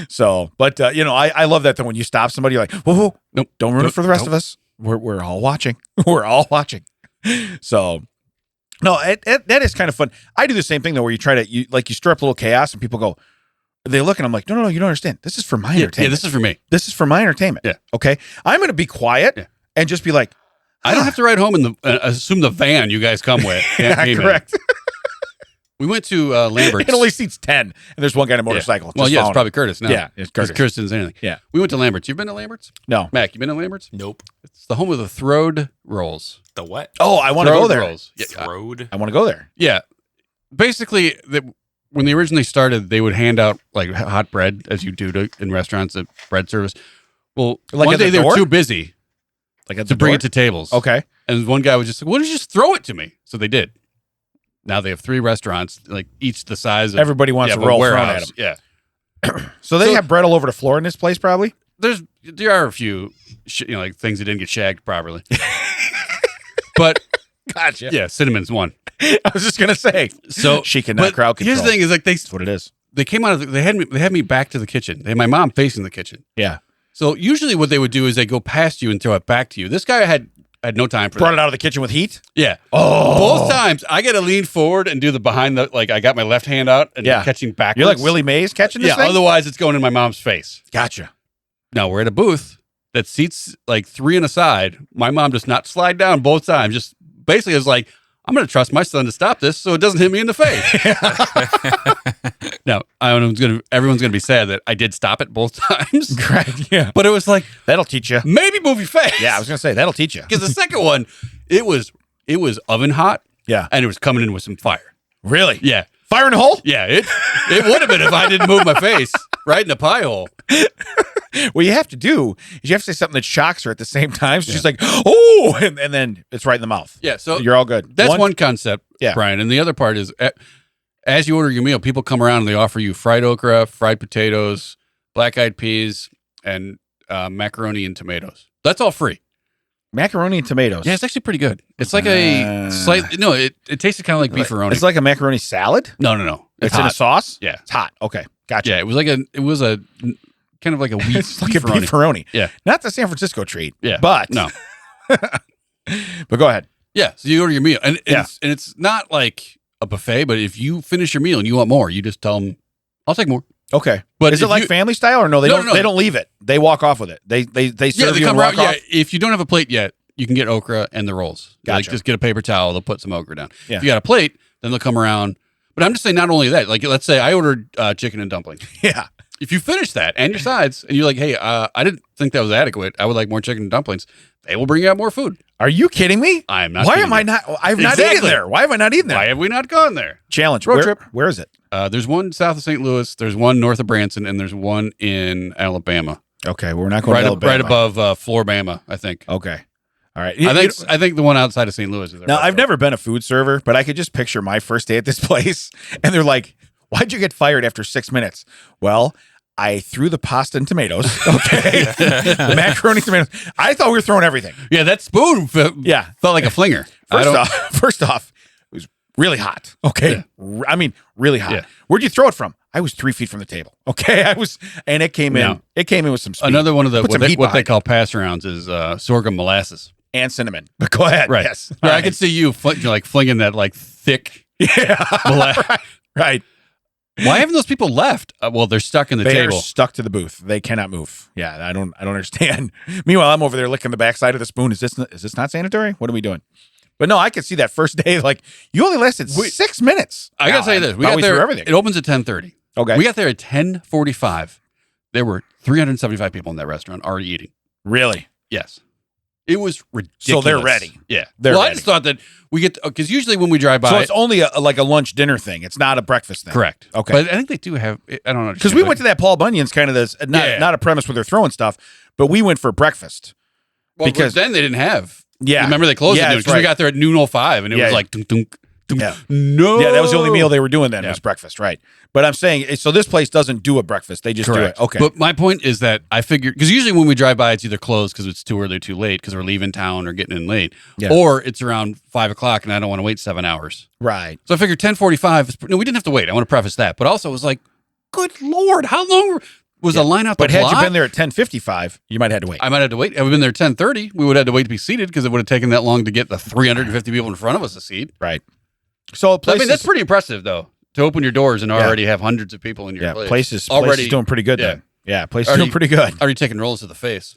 So, but I love that when you stop somebody, you're like, whoa, nope, don't ruin it for the rest of us. We're all watching. We're all watching. So, no, that is kind of fun. I do the same thing though, where you stir up a little chaos and people go, They look and I'm like, no, you don't understand. This is for my entertainment. Yeah, this is for me. This is for my entertainment. Yeah. Okay. I'm going to be quiet and just be like, I don't have to ride home in the assume the van you guys come with. yeah, correct. We went to Lambert's. It only seats 10, and there's one guy on a motorcycle. Well, yeah, it's probably Curtis now. Yeah, it's Curtis. Curtis didn't say anything. Yeah. We went to Lambert's. You've been to Lambert's? No. Mac, you been to Lambert's? Nope. It's the home of the Throde rolls. The what? Oh, I want to go there. Rolls. Yeah. Throde? I want to go there. Yeah. Basically, when they originally started, they would hand out like hot bread, as you do in restaurants at bread service. Well, Like one at the day they were door? too busy Like at to the bring door? it to tables. Okay. And one guy was just like, "Why don't you just throw it to me?" So they did. Now they have 3 restaurants, like each the size of Everybody wants of to a roll thrown at warehouse. them. Yeah. So they have bread all over the floor in this place, probably? There are a few, like things that didn't get shagged properly. But Gotcha. yeah, cinnamon's one. I was just going to say. So She cannot but crowd control. Here's the thing: is like That's what it is. they came out of they had me back to the kitchen. They had my mom facing the kitchen. Yeah. So usually what they would do is they go past you and throw it back to you. This guy had no time for Brought that. it out of the kitchen with heat? Yeah. Oh. Both times I got to lean forward and do the behind the I got my left hand out and Yeah. catching backwards. You're like Willie Mays catching this Yeah. thing? Otherwise, it's going in my mom's face. Gotcha. Now we're at a booth that seats like 3 on a side. My mom does not slide down both times. Just basically is like, I'm going to trust my son to stop this so it doesn't hit me in the face. Now, everyone's going to be sad that I did stop it both times. Right. Yeah. But it was like, That'll teach you. maybe move your face. Yeah, I was going to say, that'll teach you. Because the second one, it was oven hot. Yeah. And it was coming in with some fire. Really? Yeah. Fire in the hole? Yeah. It would have been if I didn't move my face right in the pie hole. What you have to do is you have to say something that shocks her at the same time. So she's like, oh, and then it's right in the mouth. Yeah. So You're all good. that's one concept, Yeah. Brian. And the other part is, as you order your meal, people come around and they offer you fried okra, fried potatoes, black-eyed peas, and macaroni and tomatoes. That's all free. Macaroni and tomatoes. Yeah, it's actually pretty good. It's like a slight. No, it tasted kind of like beefaroni. It's like a macaroni salad? No. It's in a hot. sauce? Yeah. It's hot. Okay. Gotcha. Yeah, it was a kind of like a wheat It's like a beefaroni. beefaroni. Yeah. Not the San Francisco treat. Yeah, But. no. But go ahead. Yeah, so you order your meal, and Yeah. it's not like a buffet, but if you finish your meal and you want more, you just tell them, "I'll take more." Okay. But is it if like you- family style or no? They No, don't. no. They don't leave it. They walk off with it. They Yeah, serve they you come and walk around. off. Yeah, if you don't have a plate yet, you can get okra and the rolls. Like, Gotcha. just get a paper towel. They'll put some okra down. Yeah. If you got a plate, then they'll come around. But I'm just saying, not only that. Like, let's say I ordered chicken and dumplings. Yeah. If you finish that and your sides, and you're like, "Hey, I didn't think that was adequate. I would like more chicken and dumplings." They will bring you out more food. Are you kidding me? I am not. Why kidding am I you. not? I've not eaten Exactly. there. Why have I not eaten there? Why have we not gone there? Challenge. Road Where- trip. Where is it? There's one south of St. Louis. There's one north of Branson, and there's one in Alabama, Okay, well, we're not going to Alabama. right above Floribama, I think. Okay. All right. I think the one outside of St. Louis is there. Now, I've never been a food server, but I could just picture my first day at this place, and they're like, "Why'd you get fired after 6 minutes?" Well, I threw the pasta and tomatoes. Okay, macaroni, tomatoes. I thought we were throwing everything. Yeah, that spoon felt like a flinger. First off, it was really hot. Okay, I mean, really hot. Yeah. Where'd you throw it from? I was 3 feet from the table. Okay, and it came in. Yeah. It came in with some speed. Another one of the Put some what heat they behind call pass arounds is sorghum molasses. and cinnamon. But go ahead. Right. Yes. Yeah, All I could see you flinging that like thick. Yeah. Molasses. Right. Why haven't those people left? Well, they're stuck in the They table. are stuck to the booth. They cannot move. Yeah, I don't understand. Meanwhile, I'm over there licking the backside of the spoon. Is this not sanitary? What are we doing? But no, I could see that first day. Like you only lasted 6 minutes. I gotta tell you this: we got through there. everything. It opens at 10:30. Okay. We got there at 10:45. There were 375 people in that restaurant already eating. Really? Yes. It was ridiculous. So they're ready. Yeah. They're I ready. just thought that we get because usually when we drive by, So it's only like a lunch dinner thing. It's not a breakfast thing. correct. Okay. But I think they do have. I don't know Because we went to that Paul Bunyan's kind of this not a premise where they're throwing stuff, but we went for breakfast. because then they didn't have. Yeah. Remember they closed Yeah, at noon that's because we right. got there at noon 05 and it Yeah, was yeah. like dunk, dunk, dunk. Yeah. No. Yeah, that was the only meal they were doing then Yeah. was breakfast, right? But I'm saying so this place doesn't do a breakfast. They just Correct. do it. Okay. But my point is that I figured because usually when we drive by, it's either closed because it's too early or too late because we're leaving town or getting in late, Yeah. or it's around 5 o'clock and I don't want to wait 7 hours. right. So I figured 10:45. No, we didn't have to wait. I want to preface that, but also it was like, good Lord, how long was the line out the But had block? you been there at 10:55, you might have had to wait. I might have to wait. Had we been there at 10:30, we would have had to wait to be seated because it would have taken that long to get the 350 people in front of us a seat. Right. So I mean, that's pretty impressive, though. to open your doors and already have hundreds of people in your place. Place is already doing pretty good yeah. then. Yeah, place is doing pretty good. Already taking rolls to the face.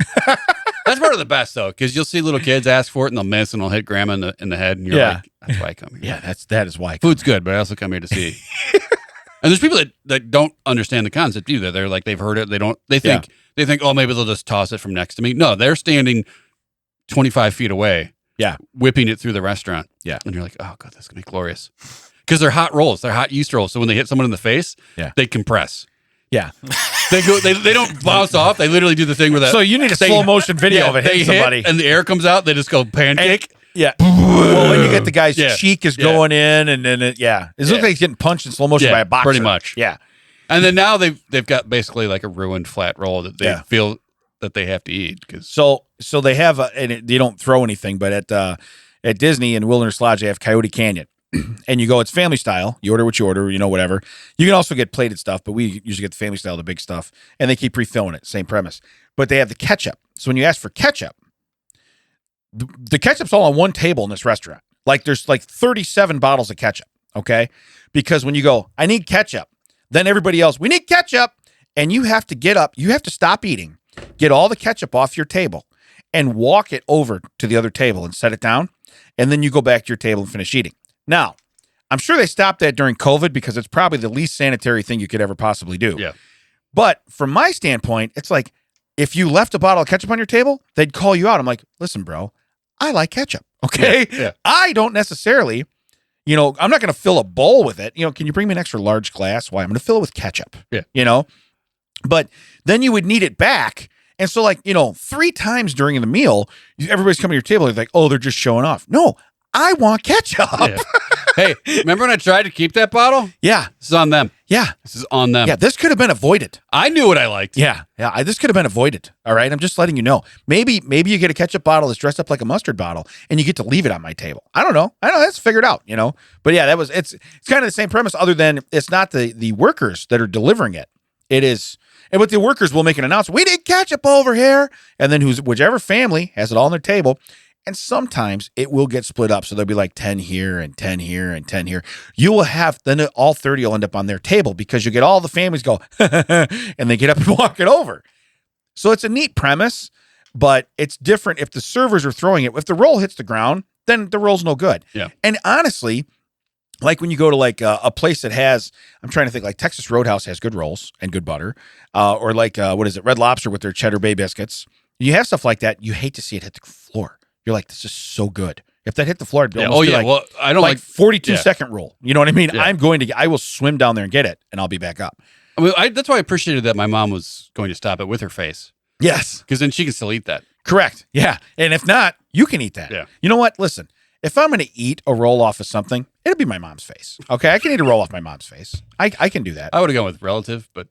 That's part of the best though, because you'll see little kids ask for it and they'll miss and they'll hit grandma in the head, and you're like, that's why I come here. Yeah, that is why. Food's good, but I also come here to see. And there's people that don't understand the concept either. They're like, they've heard it. They think, oh, maybe they'll just toss it from next to me. No, they're standing 25 feet away. Yeah. Whipping it through the restaurant. Yeah. And you're like, oh God, that's gonna be glorious. Because they're hot rolls. They're hot yeast rolls. So when they hit someone in the face, they compress. Yeah. They don't bounce off. They literally do the thing where that. So you need a slow motion video of it hitting somebody. And the air comes out, they just go pancake. Yeah. Well, when you get the guy's cheek is going in, and then it looks like he's getting punched in slow motion by a boxer. Pretty much. Yeah. And then now they've got basically like a ruined flat roll that they feel that they have to eat. So they have they don't throw anything, but at Disney and Wilderness Lodge they have Coyote Canyon. And you go, it's family style. You order what you order, whatever. You can also get plated stuff, but we usually get the family style, the big stuff, and they keep refilling it. Same premise. But they have the ketchup. So when you ask for ketchup, the ketchup's all on one table in this restaurant. Like there's like 37 bottles of ketchup, okay? Because when you go, I need ketchup, then everybody else, we need ketchup, and you have to get up, you have to stop eating, get all the ketchup off your table, and walk it over to the other table and set it down, and then you go back to your table and finish eating. Now, I'm sure they stopped that during COVID because it's probably the least sanitary thing you could ever possibly do. Yeah. But from my standpoint, it's like, if you left a bottle of ketchup on your table, they'd call you out. I'm like, listen, bro, I like ketchup. Okay. Yeah. I don't necessarily, I'm not going to fill a bowl with it. Can you bring me an extra large glass? Why? I'm going to fill it with ketchup. Yeah. But then you would need it back. And so 3 times during the meal, everybody's coming to your table. They're like, oh, they're just showing off. No, I want ketchup. Yeah. Hey, remember when I tried to keep that bottle? Yeah. This is on them. Yeah. This is on them. Yeah, this could have been avoided. I knew what I liked. Yeah. This could have been avoided. All right. I'm just letting you know. Maybe you get a ketchup bottle that's dressed up like a mustard bottle and you get to leave it on my table. I don't know. That's figured out, But yeah, it's kind of the same premise, other than it's not the workers that are delivering it. It is, and with the workers will make an announcement, we need ketchup over here. And then whichever family has it all on their table. And sometimes it will get split up. So there'll be like 10 here and 10 here and 10 here. You will have, then all 30 will end up on their table because you get all the families go, and they get up and walk it over. So it's a neat premise, but it's different if the servers are throwing it. If the roll hits the ground, then the roll's no good. Yeah. And honestly, like when you go to like a place that has, I'm trying to think, like Texas Roadhouse has good rolls and good butter, or like, Red Lobster with their Cheddar Bay biscuits. You have stuff like that. You hate to see it hit the floor. You're like, this is so good. If that hit the floor, it'd almost be like, well, I don't like 42-second roll. You know what I mean? Yeah. I will swim down there and get it, and I'll be back up. I mean, that's why I appreciated that my mom was going to stop it with her face. Yes. Because then she can still eat that. Correct. Yeah. And if not, you can eat that. Yeah. You know what? Listen, if I'm going to eat a roll off of something, it'll be my mom's face. Okay? I can eat a roll off my mom's face. I can do that. I would have gone with relative, but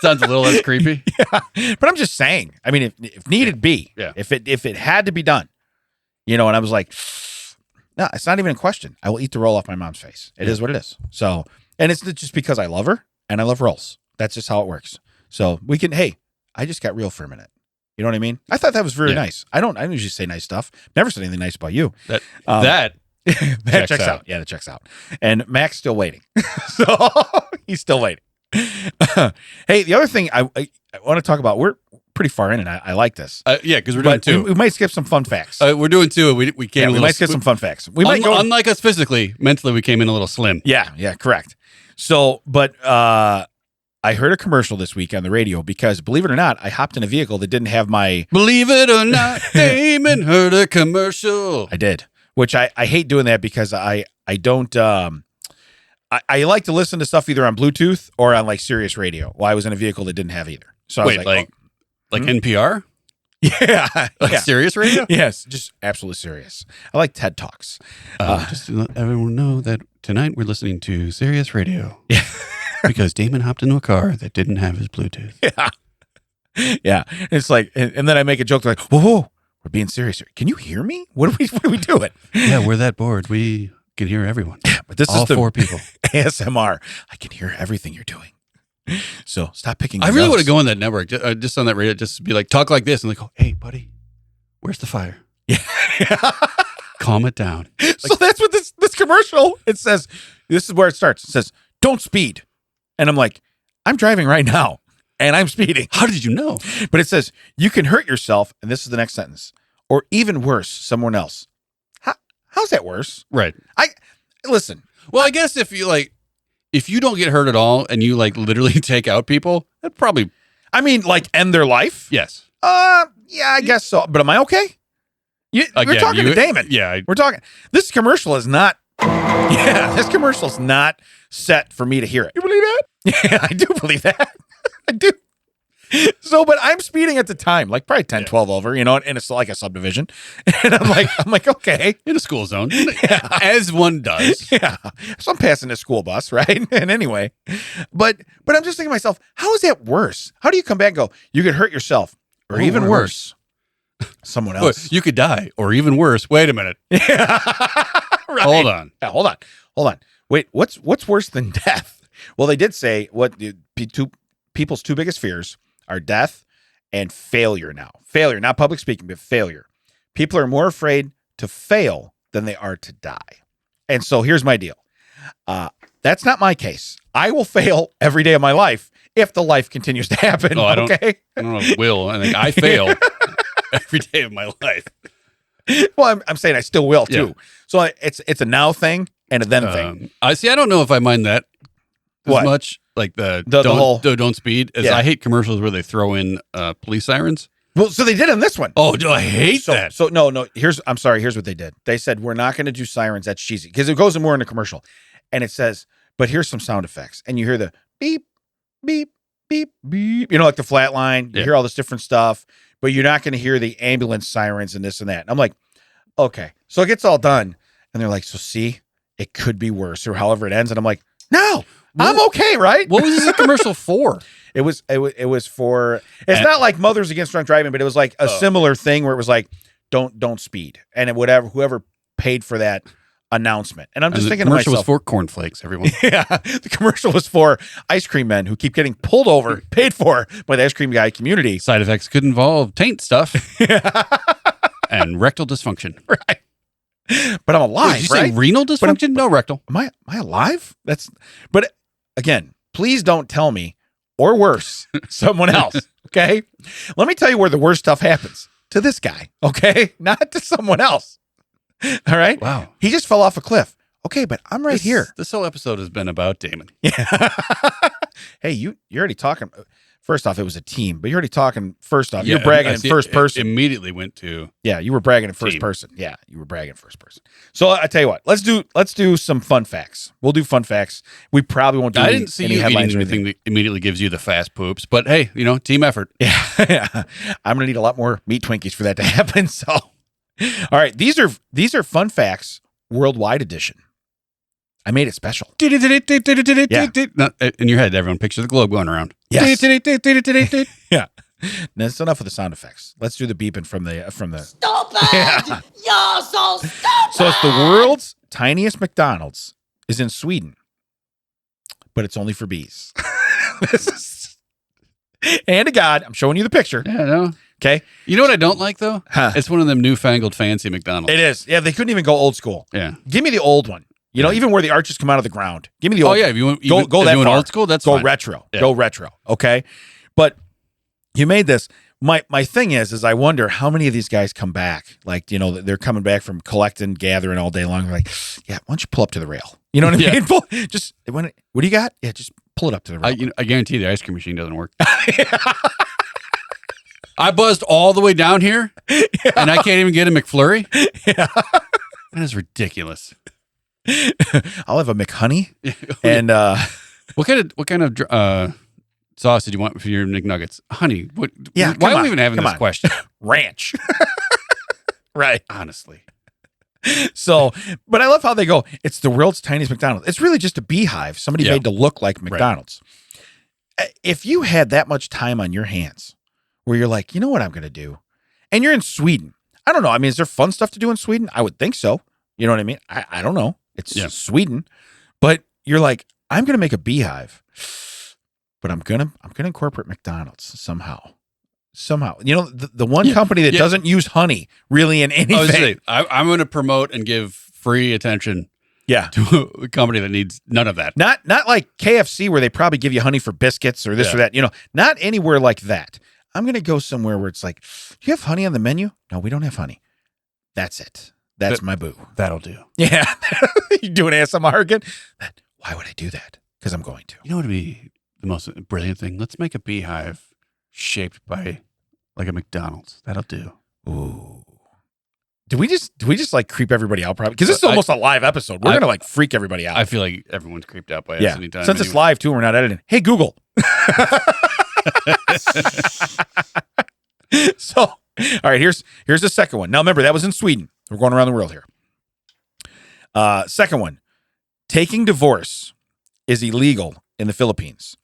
sounds a little less creepy. Yeah. But I'm just saying. I mean, if needed be, if it had to be done, and I was like, no, it's not even a question. I will eat the roll off my mom's face. It is what it is. So, and it's just because I love her and I love rolls. That's just how it works. So we can, hey, I just got real for a minute. You know what I mean? I thought that was very nice. I don't usually say nice stuff. Never said anything nice about you. That checks out. Yeah, that checks out. And Mac's still waiting. So he's still waiting. Hey, the other thing I want to talk about, we're pretty far in, and I like this. Yeah, because we're doing 2. We might skip some fun facts. We're doing 2. We came. We might skip some fun facts. We might go. Unlike us physically, mentally we came in a little slim. Yeah, correct. So, but I heard a commercial this week on the radio because, believe it or not, I hopped in a vehicle that didn't have my. Believe it or not, Damon heard a commercial. I did, which I hate doing that because I don't. I like to listen to stuff either on Bluetooth or on like Sirius Radio. Well, I was in a vehicle that didn't have either. So I was like NPR? Yeah. Sirius Radio? Yes, just absolutely serious. I like TED Talks. Just to let everyone know that tonight we're listening to Sirius Radio. Yeah. Because Damon hopped into a car that didn't have his Bluetooth. Yeah. Yeah. It's like, and then I make a joke like, whoa, we're being serious. Can you hear me? What are we doing? Yeah, we're that bored. We can hear everyone. But this all is the 4 people. ASMR. I can hear everything you're doing. So stop picking. I really want to go on that network, just on that radio, just be like, talk like this, and like, oh, hey, buddy, where's the fire? Yeah. Calm it down. So that's what this commercial, it says, This is where it starts. It says, don't speed. And I'm like, I'm driving right now and I'm speeding. How did you know? But it says, you can hurt yourself. And this is the next sentence. Or even worse, someone else. How's that worse? Right. Listen. Well, I guess if you don't get hurt at all and you like literally take out people, that probably. I mean, like end their life? Yes. Yeah, I guess so. But am I okay? We're talking to Damon. Yeah. We're talking. This commercial is not. Yeah, this commercial is not set for me to hear it. You believe that? Yeah, I do believe that. I do. So, but I'm speeding at the time, like probably 10, 12 over, and it's like a subdivision. And I'm like, okay. In a school zone. Yeah. As one does. Yeah. So I'm passing a school bus, right? And anyway, but I'm just thinking to myself, how is that worse? How do you come back and go, you could hurt yourself or even worse, someone else? You could die or even worse. Wait a minute. Yeah. Right. Hold on. Yeah, hold on. Wait, what's worse than death? Well, they did say what people's two biggest fears are death and failure now. Failure, not public speaking, but failure. People are more afraid to fail than they are to die. And so here's my deal. That's not my case. I will fail every day of my life if the life continues to happen. I don't know if it will. I think I fail every day of my life. Well, I'm saying I still will too. Yeah. So it's a now thing and a then thing. I don't know if I mind that as much. Like the whole don't speed. As I hate commercials where they throw in police sirens. Well, so they did on this one. Oh, do I hate that? So no. Here's what they did. They said we're not going to do sirens. That's cheesy because it goes more in the commercial, and it says, but here's some sound effects, and you hear the beep, beep, beep, beep. Like the flat line. You hear all this different stuff, but you're not going to hear the ambulance sirens and this and that. And I'm like, okay. So it gets all done, and they're like, so see, it could be worse, or however it ends, and I'm like, no. I'm okay, right? What was this a commercial for? It was for. It's not like Mothers Against Drunk Driving, but it was like a similar thing where it was like, don't speed, and whoever paid for that announcement. And I'm just thinking to myself, the commercial was for cornflakes. Everyone, yeah, the commercial was for ice cream men who keep getting pulled over, paid for by the ice cream guy community. Side effects could involve taint stuff and rectal dysfunction. Right. But I'm alive. Did you say renal dysfunction? No, rectal. Am I alive? But again, please don't tell me, or worse, someone else. Okay. Let me tell you where the worst stuff happens to this guy. Okay. Not to someone else. All right. Wow. He just fell off a cliff. Okay. But I'm right here. This whole episode has been about Damon. Yeah. Hey, you're already talking. First off, it was a team, but you're already talking. First off, you're bragging in first person. Immediately went to. Yeah, you were bragging in first person. Yeah, you were bragging in first person. So I tell you what, let's do some fun facts. We'll do fun facts. We probably won't do. I didn't see any headlines or anything that immediately gives you the fast poops, but hey, team effort. Yeah, I'm gonna need a lot more meat Twinkies for that to happen. So, all right, these are fun facts worldwide edition. I made it special. Yeah. In your head, everyone picture the globe going around. Yes. Yeah. That's enough of the sound effects. Let's do the beeping from the. Stupid! Yeah. You're so stupid! So it's the world's tiniest McDonald's is in Sweden, but it's only for bees. And to God, I'm showing you the picture. Yeah, no. Okay. You know what I don't like though? Huh. It's one of them newfangled fancy McDonald's. It is. Yeah, they couldn't even go old school. Yeah. Give me the old one. Even where the arches come out of the ground. Give me the old. Oh yeah, if you want go that far. Old school, that's go fine. retro. Yeah. Go retro. Okay. But you made this. My thing is I wonder how many of these guys come back. Like, they're coming back from collecting, gathering all day long. They're like, yeah, why don't you pull up to the rail? You know what I mean? What do you got? Yeah, just pull it up to the rail. I guarantee the ice cream machine doesn't work. I buzzed all the way down here, and I can't even get a McFlurry. Yeah. That is ridiculous. I'll have a McHoney. And what kind of sauce did you want for your McNuggets? Honey, what? Yeah, why are we even having this question? Ranch. Right. Honestly. So, but I love how they go, it's the world's tiniest McDonald's. It's really just a beehive somebody made to look like McDonald's. Right. If you had that much time on your hands where you're like, you know what I'm going to do? And you're in Sweden. I don't know. I mean, is there fun stuff to do in Sweden? I would think so. You know what I mean? I don't know. It's Sweden. But you're like, I'm going to make a beehive, but I'm going to incorporate McDonald's somehow. The one company that doesn't use honey really in anything. I'm going to promote and give free attention Yeah. to a company that needs none of that. Not like KFC where they probably give you honey for biscuits or this or that. Not anywhere like that. I'm going to go somewhere where it's like, do you have honey on the menu? No, we don't have honey. That's it. That's my boo. That'll do. Yeah. You doing ASMR again? Why would I do that? Because I'm going to. You know what would be the most brilliant thing? Let's make a beehive shaped by like a McDonald's. That'll do. Ooh. Do we just like creep everybody out probably? Because this is almost a live episode. We're going to like freak everybody out. I feel like everyone's creeped out by us anytime. Since it's live too, we're not editing. Hey, Google. So, all right, here's the second one. Now, remember, that was in Sweden. We're going around the world here. Second one. Taking divorce is illegal in the Philippines.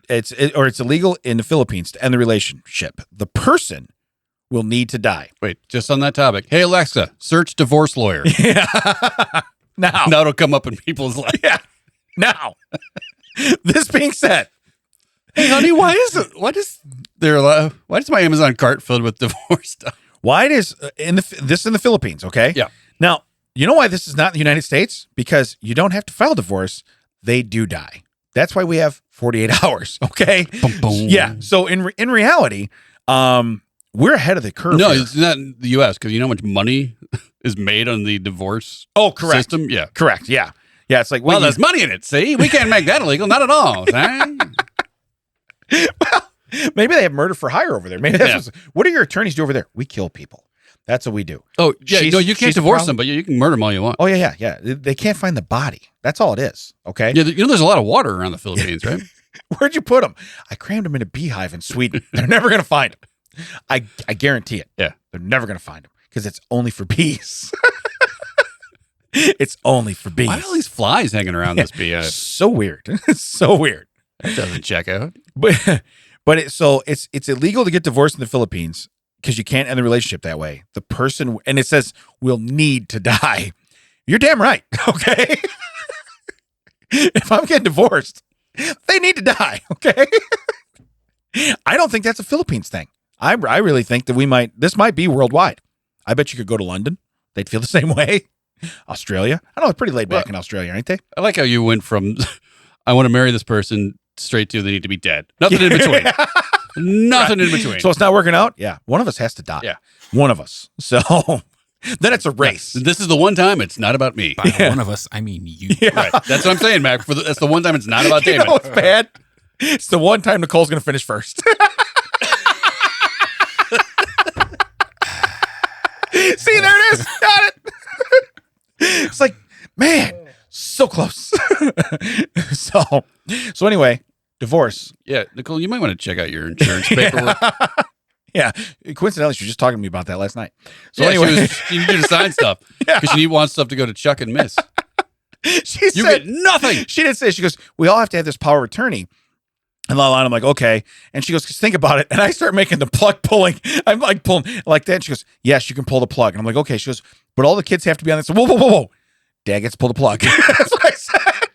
It's illegal in the Philippines to end the relationship. The person will need to die. Wait, just on that topic. Hey, Alexa, search divorce lawyer. Yeah. Now it'll come up in people's life. Yeah. Now, this being said, hey, honey, why does my Amazon cart filled with divorce stuff? Why it is in the Philippines? Okay. Yeah. Now, you know why this is not in the United States? Because you don't have to file divorce; they do die. That's why we have 48 hours. Okay. Boom, boom. Yeah. So in reality, we're ahead of the curve. No, here. it's not in the U.S. because you know how much money is made on the divorce correct. system? Yeah. Correct. Yeah. Yeah. It's like, well, there's money in it. See, we can't make that illegal. Not at all. Well, maybe they have murder for hire over there. Maybe that's what do your attorneys do over there? We kill people. That's what we do. Oh, yeah. No, you can't divorce them, but you can murder them all you want. Oh, yeah. They can't find the body. That's all it is. Okay. Yeah. There's a lot of water around the Philippines, right? Where'd you put them? I crammed them in a beehive in Sweden. They're never going to find them. I guarantee it. Yeah. They're never going to find them because it's only for bees. It's only for bees. Why are all these flies hanging around this beehive? So weird. It's so weird. That doesn't check out. But it's illegal to get divorced in the Philippines because you can't end the relationship that way. The person, and it says, will need to die. You're damn right. Okay. If I'm getting divorced, they need to die. Okay. I don't think that's a Philippines thing. I really think that this might be worldwide. I bet you could go to London. They'd feel the same way. Australia. I know it's pretty laid back in Australia, aren't they? I like how you went from, I want to marry this person straight to they need to be dead. Nothing in between. Nothing in between. So it's not working out? Yeah. One of us has to die. Yeah. One of us. So then it's a race. This is the one time it's not about me. By one of us, I mean you. Yeah. Right. That's what I'm saying, Mac. That's the one time it's not about Damon. You know what's bad? It's the one time Nicole's going to finish first. See, there it is. Got it. It's like, man, so close. So anyway, divorce. Yeah, Nicole, you might want to check out your insurance paperwork. Yeah. Coincidentally, she was just talking to me about that last night. So Yeah, anyway, you need to sign stuff because she wants stuff to go to Chuck and Miss. she You said get nothing. she didn't say. She goes, we all have to have this power of attorney. And I'm like, okay. And she goes, think about it. And I start making the plug pulling. I'm like pulling like that. And she goes, yes, you can pull the plug. And I'm like, okay. She goes, but all the kids have to be on this. Whoa. Dad gets to pull the plug. That's what I said.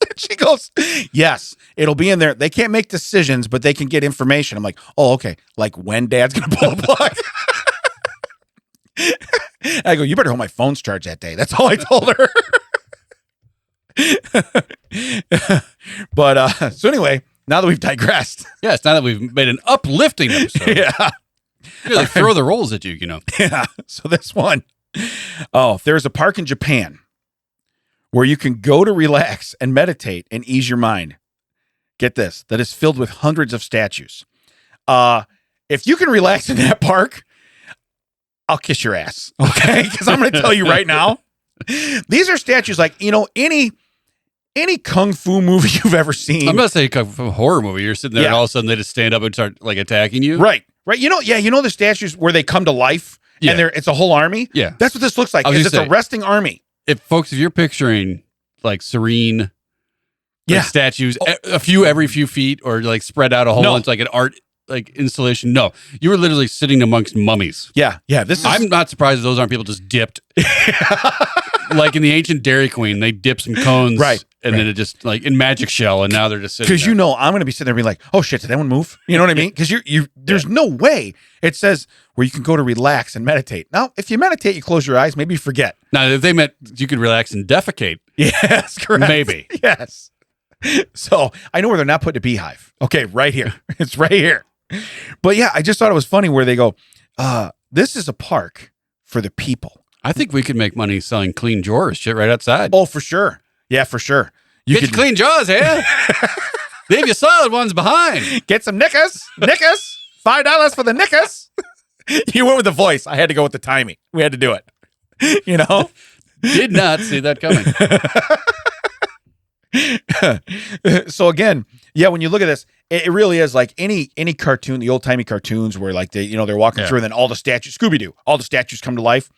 And she goes, yes, it'll be in there. They can't make decisions, but they can get information. I'm like, oh, okay. Like when Dad's going to pull the plug. I go, you better hope my phone's charged that day. That's all I told her. But so anyway, now that we've digressed. Yeah, it's now that we've made an uplifting episode. Yeah. You like throw the rolls at you, Yeah. So this one. Oh, there's a park in Japan where you can go to relax and meditate and ease your mind. Get this, that is filled with hundreds of statues. If you can relax in that park, I'll kiss your ass. Okay. Because I'm going to tell you right now, these are statues like, any kung fu movie you've ever seen. I'm not saying a horror movie. You're sitting there and all of a sudden they just stand up and start like attacking you. Right. You know the statues where they come to life and it's a whole army? Yeah. That's what this looks like. It's a resting army. If you're picturing like serene statues, a few every few feet or like spread out a whole bunch like an art like installation. No, you were literally sitting amongst mummies. Yeah. This is. I'm not surprised those aren't people just dipped. like in the ancient Dairy Queen, they dip some cones, Right, and then it just like in Magic Shell, and now they're just sitting. Because there. I'm going to be sitting there being like, oh shit, did that one move? You know what I mean? Because there's no way it says where you can go to relax and meditate. Now, if you meditate, you close your eyes, maybe you forget. Now, if they meant you could relax and defecate, Yes, correct. maybe. Yes. So I know where they're not putting a beehive. Okay, right here. It's right here. But yeah, I just thought it was funny where they go, this is a park for the people. I think we could make money selling clean drawers shit right outside. Oh, for sure. Yeah, for sure. Get your clean drawers here. Leave your solid ones behind. Get some knickers. Knickers. $5 for the knickers. You went with the voice. I had to go with the timing. We had to do it. You know? Did not see that coming. So again, yeah, when you look at this, it really is like any cartoon, the old timey cartoons where like they're walking through and then all the statues, Scooby-Doo, all the statues come to life.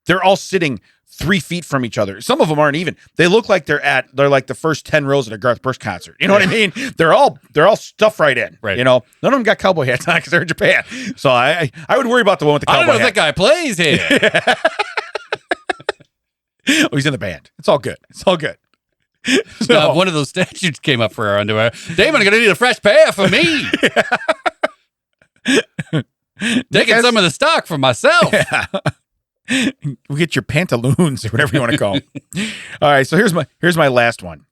They're all sitting 3 feet from each other. Some of them aren't even. They look like they're like the first 10 rows at a Garth Brooks concert. You know what I mean? They're all stuffed right in. Right. You know, none of them got cowboy hats on because they're in Japan. So I would worry about the one with the cowboy I don't know hat. if that guy plays here. Oh, he's in the band. It's all good. It's all good. So, If one of those statues came up for our underwear, Damon, I'm going to need a fresh pair for me. Taking some of the stock for myself. yeah. We get your pantaloons or whatever you want to call them. All right, so here's my last one.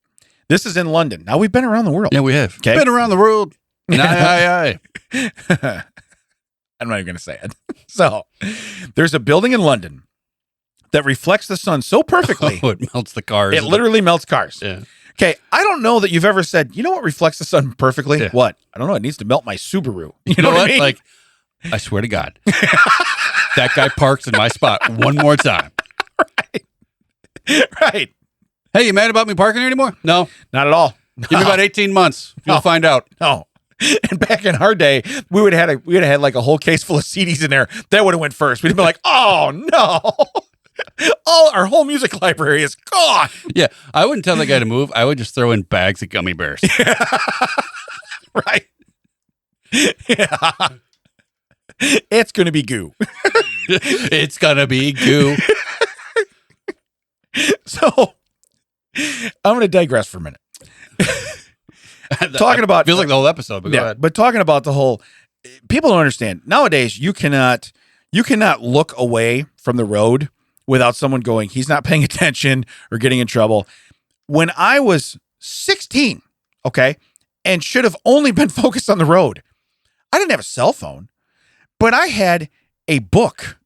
This is in London. Now we've been around the world. Yeah, we have. Okay. Been around the world. Aye. I'm not even going to say it. So, there's a building in London that reflects the sun so perfectly, Oh, it melts the cars. it literally melts cars. Yeah. Okay, I don't know that you've ever said, you know what reflects the sun perfectly? Yeah. What? I don't know. It needs to melt my Subaru. You know what what? I mean? Like, I swear to God, that guy parks in my spot one more time. Right. Hey, you mad about me parking here anymore? No. Not at all. Give me about 18 months. You'll No. find out. No. And back in our day, we would have had like a whole case full of CDs in there. That would have went first. We'd have been like, oh no. Our whole music library is gone. Yeah, I wouldn't tell the guy to move. I would just throw in bags of gummy bears. Right. Yeah. It's gonna be goo. It's gonna be goo. So I'm gonna digress for a minute. Talking about feels like the whole episode, but go ahead. But talking about the whole, people don't understand nowadays. You cannot look away from the road without someone going, he's not paying attention or getting in trouble. When I was 16, okay, and should have only been focused on the road, I didn't have a cell phone, but I had a book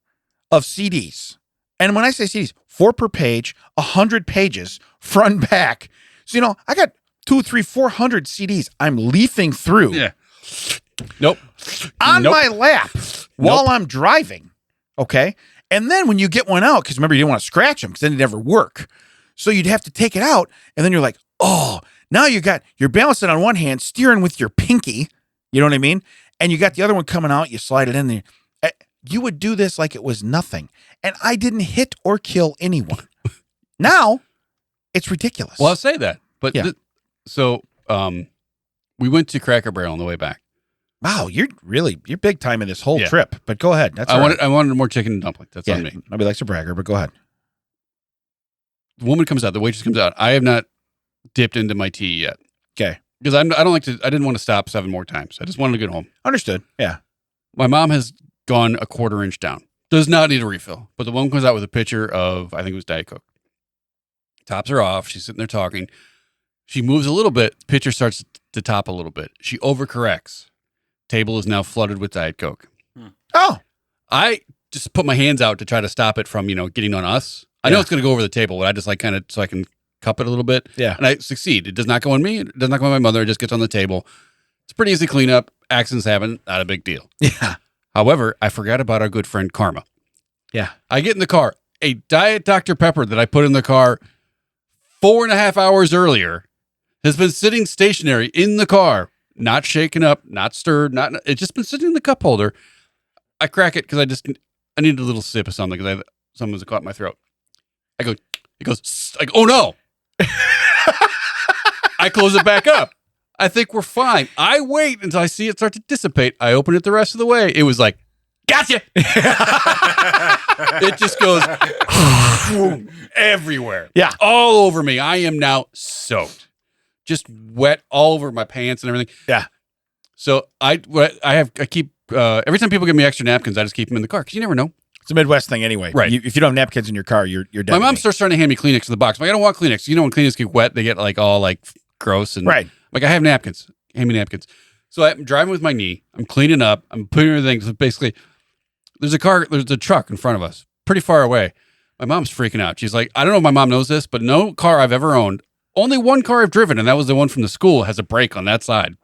of CDs. And when I say CDs, 4 per page, 100 pages, front and back. So, I got 200, 300, 400 CDs I'm leafing through. Yeah. Nope. On Nope. my lap while I'm driving. Okay. And then when you get one out, because remember, you didn't want to scratch them because then it never work. So you'd have to take it out. And then you're like, oh, now you're balancing on one hand, steering with your pinky. You know what I mean? And you got the other one coming out. You slide it in there. You would do this like it was nothing. And I didn't hit or kill anyone. Now it's ridiculous. Well, I'll say that. But Yeah. we went to Cracker Barrel on the way back. Wow, you're big time in this whole Yeah. trip. But go ahead. That's I all right. wanted more chicken and dumplings. That's on me. Nobody likes a bragger, but go ahead. The woman comes out. The waitress comes out. I have not dipped into my tea yet Okay. because I don't like to. I didn't want to stop 7 more times. I just wanted to get home. Understood. Yeah. My mom has gone a 1/4 inch down. Does not need a refill. But the woman comes out with a pitcher of, I think it was Diet Coke. Tops are off. She's sitting there talking. She moves a little bit. Pitcher starts to top a little bit. She overcorrects. Table is now flooded with Diet Coke. Oh, I just put my hands out to try to stop it from, getting on us. I know it's going to go over the table, but I just kind of, so I can cup it a little bit. Yeah. And I succeed. It does not go on me. It does not go on my mother. It just gets on the table. It's pretty easy cleanup. Accidents happen. Not a big deal. yeah. However, I forgot about our good friend Karma. Yeah. I get in the car. A Diet Dr. Pepper that I put in the car 4.5 hours earlier has been sitting stationary in the car, not shaken up, not stirred, it's just been sitting in the cup holder. I crack it because I need a little sip of something because something's caught my throat. I go, it goes, "Sst." I go, oh no. I close it back up. I think we're fine. I wait until I see it start to dissipate. I open it the rest of the way. It was like, Gotcha. It just goes everywhere. Yeah. All over me. I am now soaked. Just wet all over my pants and everything. Yeah. So I keep every time people give me extra napkins, I just keep them in the car because you never know. It's a Midwest thing anyway. Right. If you don't have napkins in your car, you're dead. My to mom me. starts trying to hand me Kleenex in the box. I'm like, I don't want Kleenex. You know when Kleenex get wet, they get like all like gross and Right. like I have napkins. Hand me napkins. So I'm driving with my knee. I'm cleaning up. I'm putting everything. So basically, there's a truck in front of us, pretty far away. My mom's freaking out. She's like, I don't know if my mom knows this, but no car I've ever owned, only one car I've driven, and that was the one from the school, has a brake on that side.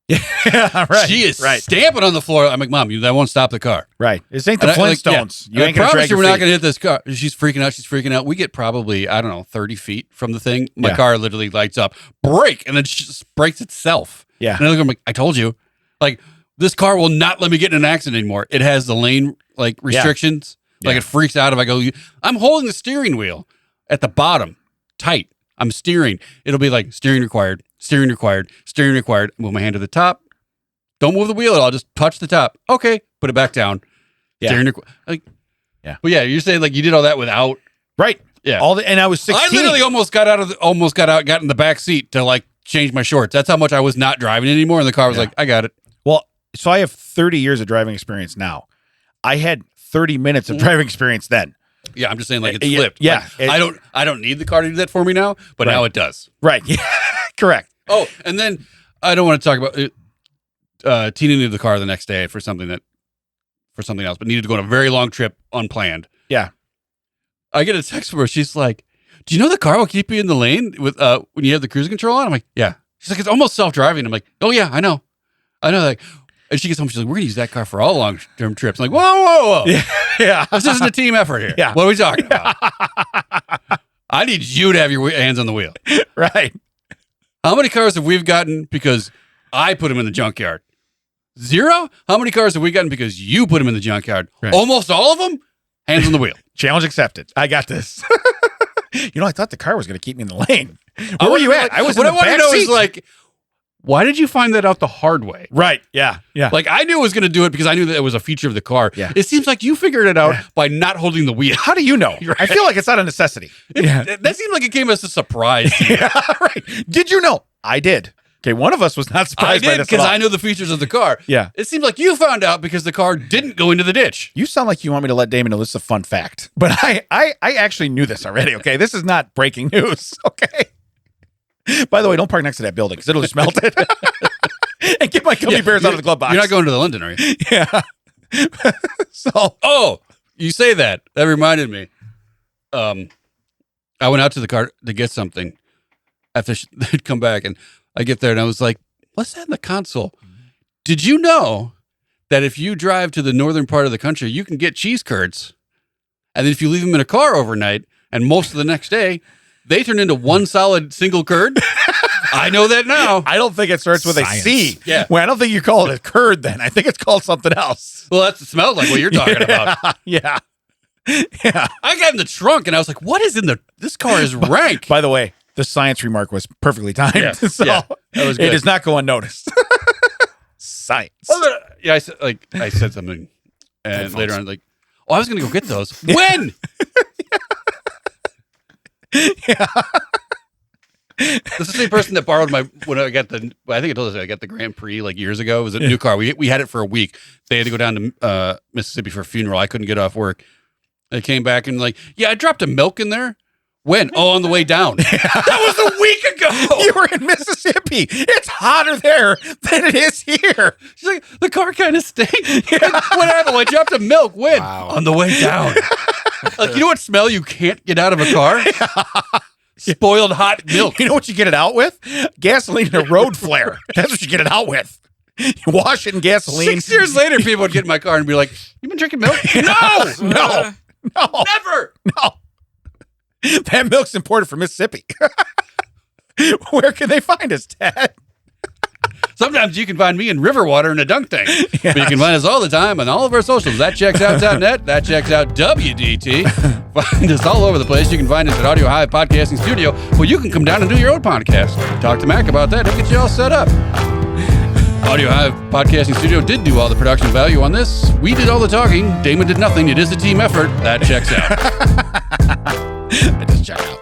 Yeah, right. She is right. stamping on the floor. I'm like, Mom, that won't stop the car. Right. This ain't the And Flintstones. You ain't gonna drag your we're not feet. going to hit this car. She's freaking out. She's freaking out. We get probably, I don't know, 30 feet from the thing. My Yeah. car literally lights up, brake, and then she just brakes itself. Yeah. And I'm like, I told you. Like, this car will not let me get in an accident anymore. It has the lane like restrictions. Like Yeah. it freaks out if I go. I'm holding the steering wheel at the bottom tight. I'm steering. It'll be like steering required, steering required, steering required. Move my hand to the top. Don't move the wheel at all. Just touch the top. Okay, put it back down. Yeah. Steering like. Yeah. But yeah, you're saying like you did all that without. Right. Yeah. And I was 16. I literally almost got in the back seat to like change my shorts. That's how much I was not driving anymore. And the car was like, I got it. Well, so I have 30 years of driving experience now. I had 30 minutes of driving experience then. Yeah, I'm just saying like it's Yeah, flipped. yeah. Like, I don't need the car to do that for me now, but Right. now it does. Right. Yeah. Correct. Oh, and then I don't want to talk about it. Tina needed the car the next day for something else, but needed to go on a very long trip unplanned. Yeah. I get a text from her. She's like, "Do you know the car will keep you in the lane with when you have the cruise control on?" I'm like, "Yeah." She's like, "It's almost self-driving." I'm like, "Oh yeah, I know." Like, and she gets home. She's like, "We're gonna use that car for all long-term trips." I'm like, "Whoa. Yeah. Yeah. This isn't a team effort here. Yeah. What are we talking about? I need you to have your hands on the wheel." Right. How many cars have we gotten because I put them in the junkyard? 0? How many cars have we gotten because you put them in the junkyard? Right. Almost all of them, hands on the wheel. Challenge accepted. I got this. I thought the car was going to keep me in the lane. Where were you at? I was in what the I want to back know seat. is like, why did you find that out the hard way? Right. Yeah. Yeah. Like I knew I was going to do it because I knew that it was a feature of the car. Yeah. It seems like you figured it out by not holding the wheel. How do you know? I feel like it's not a necessity. That seemed like it came as a surprise to you. Yeah, right. Did you know? I did. Okay, one of us was not I surprised by did this at because all. I know the features of the car. Yeah. It seems like you found out because the car didn't go into the ditch. You sound like you want me to let Damon know this is a fun fact. But I actually knew this already, okay? This is not breaking news, okay? By the way, don't park next to that building because it'll just melt it. And get my gummy bears out of the glove box. You're not going to the London, are you? Yeah. Oh, you say that. That reminded me. I went out to the car to get something after they'd come back, and I get there and I was like, "What's that in the console?" Did you know that if you drive to the northern part of the country, you can get cheese curds, and then if you leave them in a car overnight and most of the next day, they turn into one solid single curd? I know that now. I don't think it starts with Science. a C. Yeah. Well, I don't think you call it a curd then. I think it's called something else. Well, that smells like what you're talking about. Yeah. Yeah. I got in the trunk and I was like, "What is in this car is rank." By the way, the science remark was perfectly timed. Yeah. So Yeah. That was it good. does not go unnoticed. Science. Yeah, I said something, and later on, like, "Oh, I was gonna go get those." When? Yeah. This is the same person that borrowed when I got I think I told us I got the Grand Prix like years ago. It was a new car. We had it for a week. They had to go down to Mississippi for a funeral. I couldn't get off work. They came back and like, "Yeah, I dropped a milk in there." When? Oh, on the way down. That was a week ago. You were in Mississippi. It's hotter there than it is here. She's like, "The car kind of stinks." What happened? I dropped a milk. When? Wow. On the way down. Like, you know what smell you can't get out of a car? Spoiled hot milk. You know what you get it out with? Gasoline and a road flare. That's what you get it out with. You wash it in gasoline. 6 years later, people would get in my car and be like, "You been drinking milk?" No, No. No. never. No. That milk's imported from Mississippi. Where can they find us, Dad? Sometimes you can find me in river water in a dunk tank. But you can find us all the time on all of our socials. ThatChecksOut.net. That checks out WDT. Find us all over the place. You can find us at Audio Hive Podcasting Studio, where you can come down and do your own podcast. Talk to Mac about that. He'll get you all set up. Audio Hive Podcasting Studio did do all the production value on this. We did all the talking. Damon did nothing. It is a team effort. That checks out. It does check out.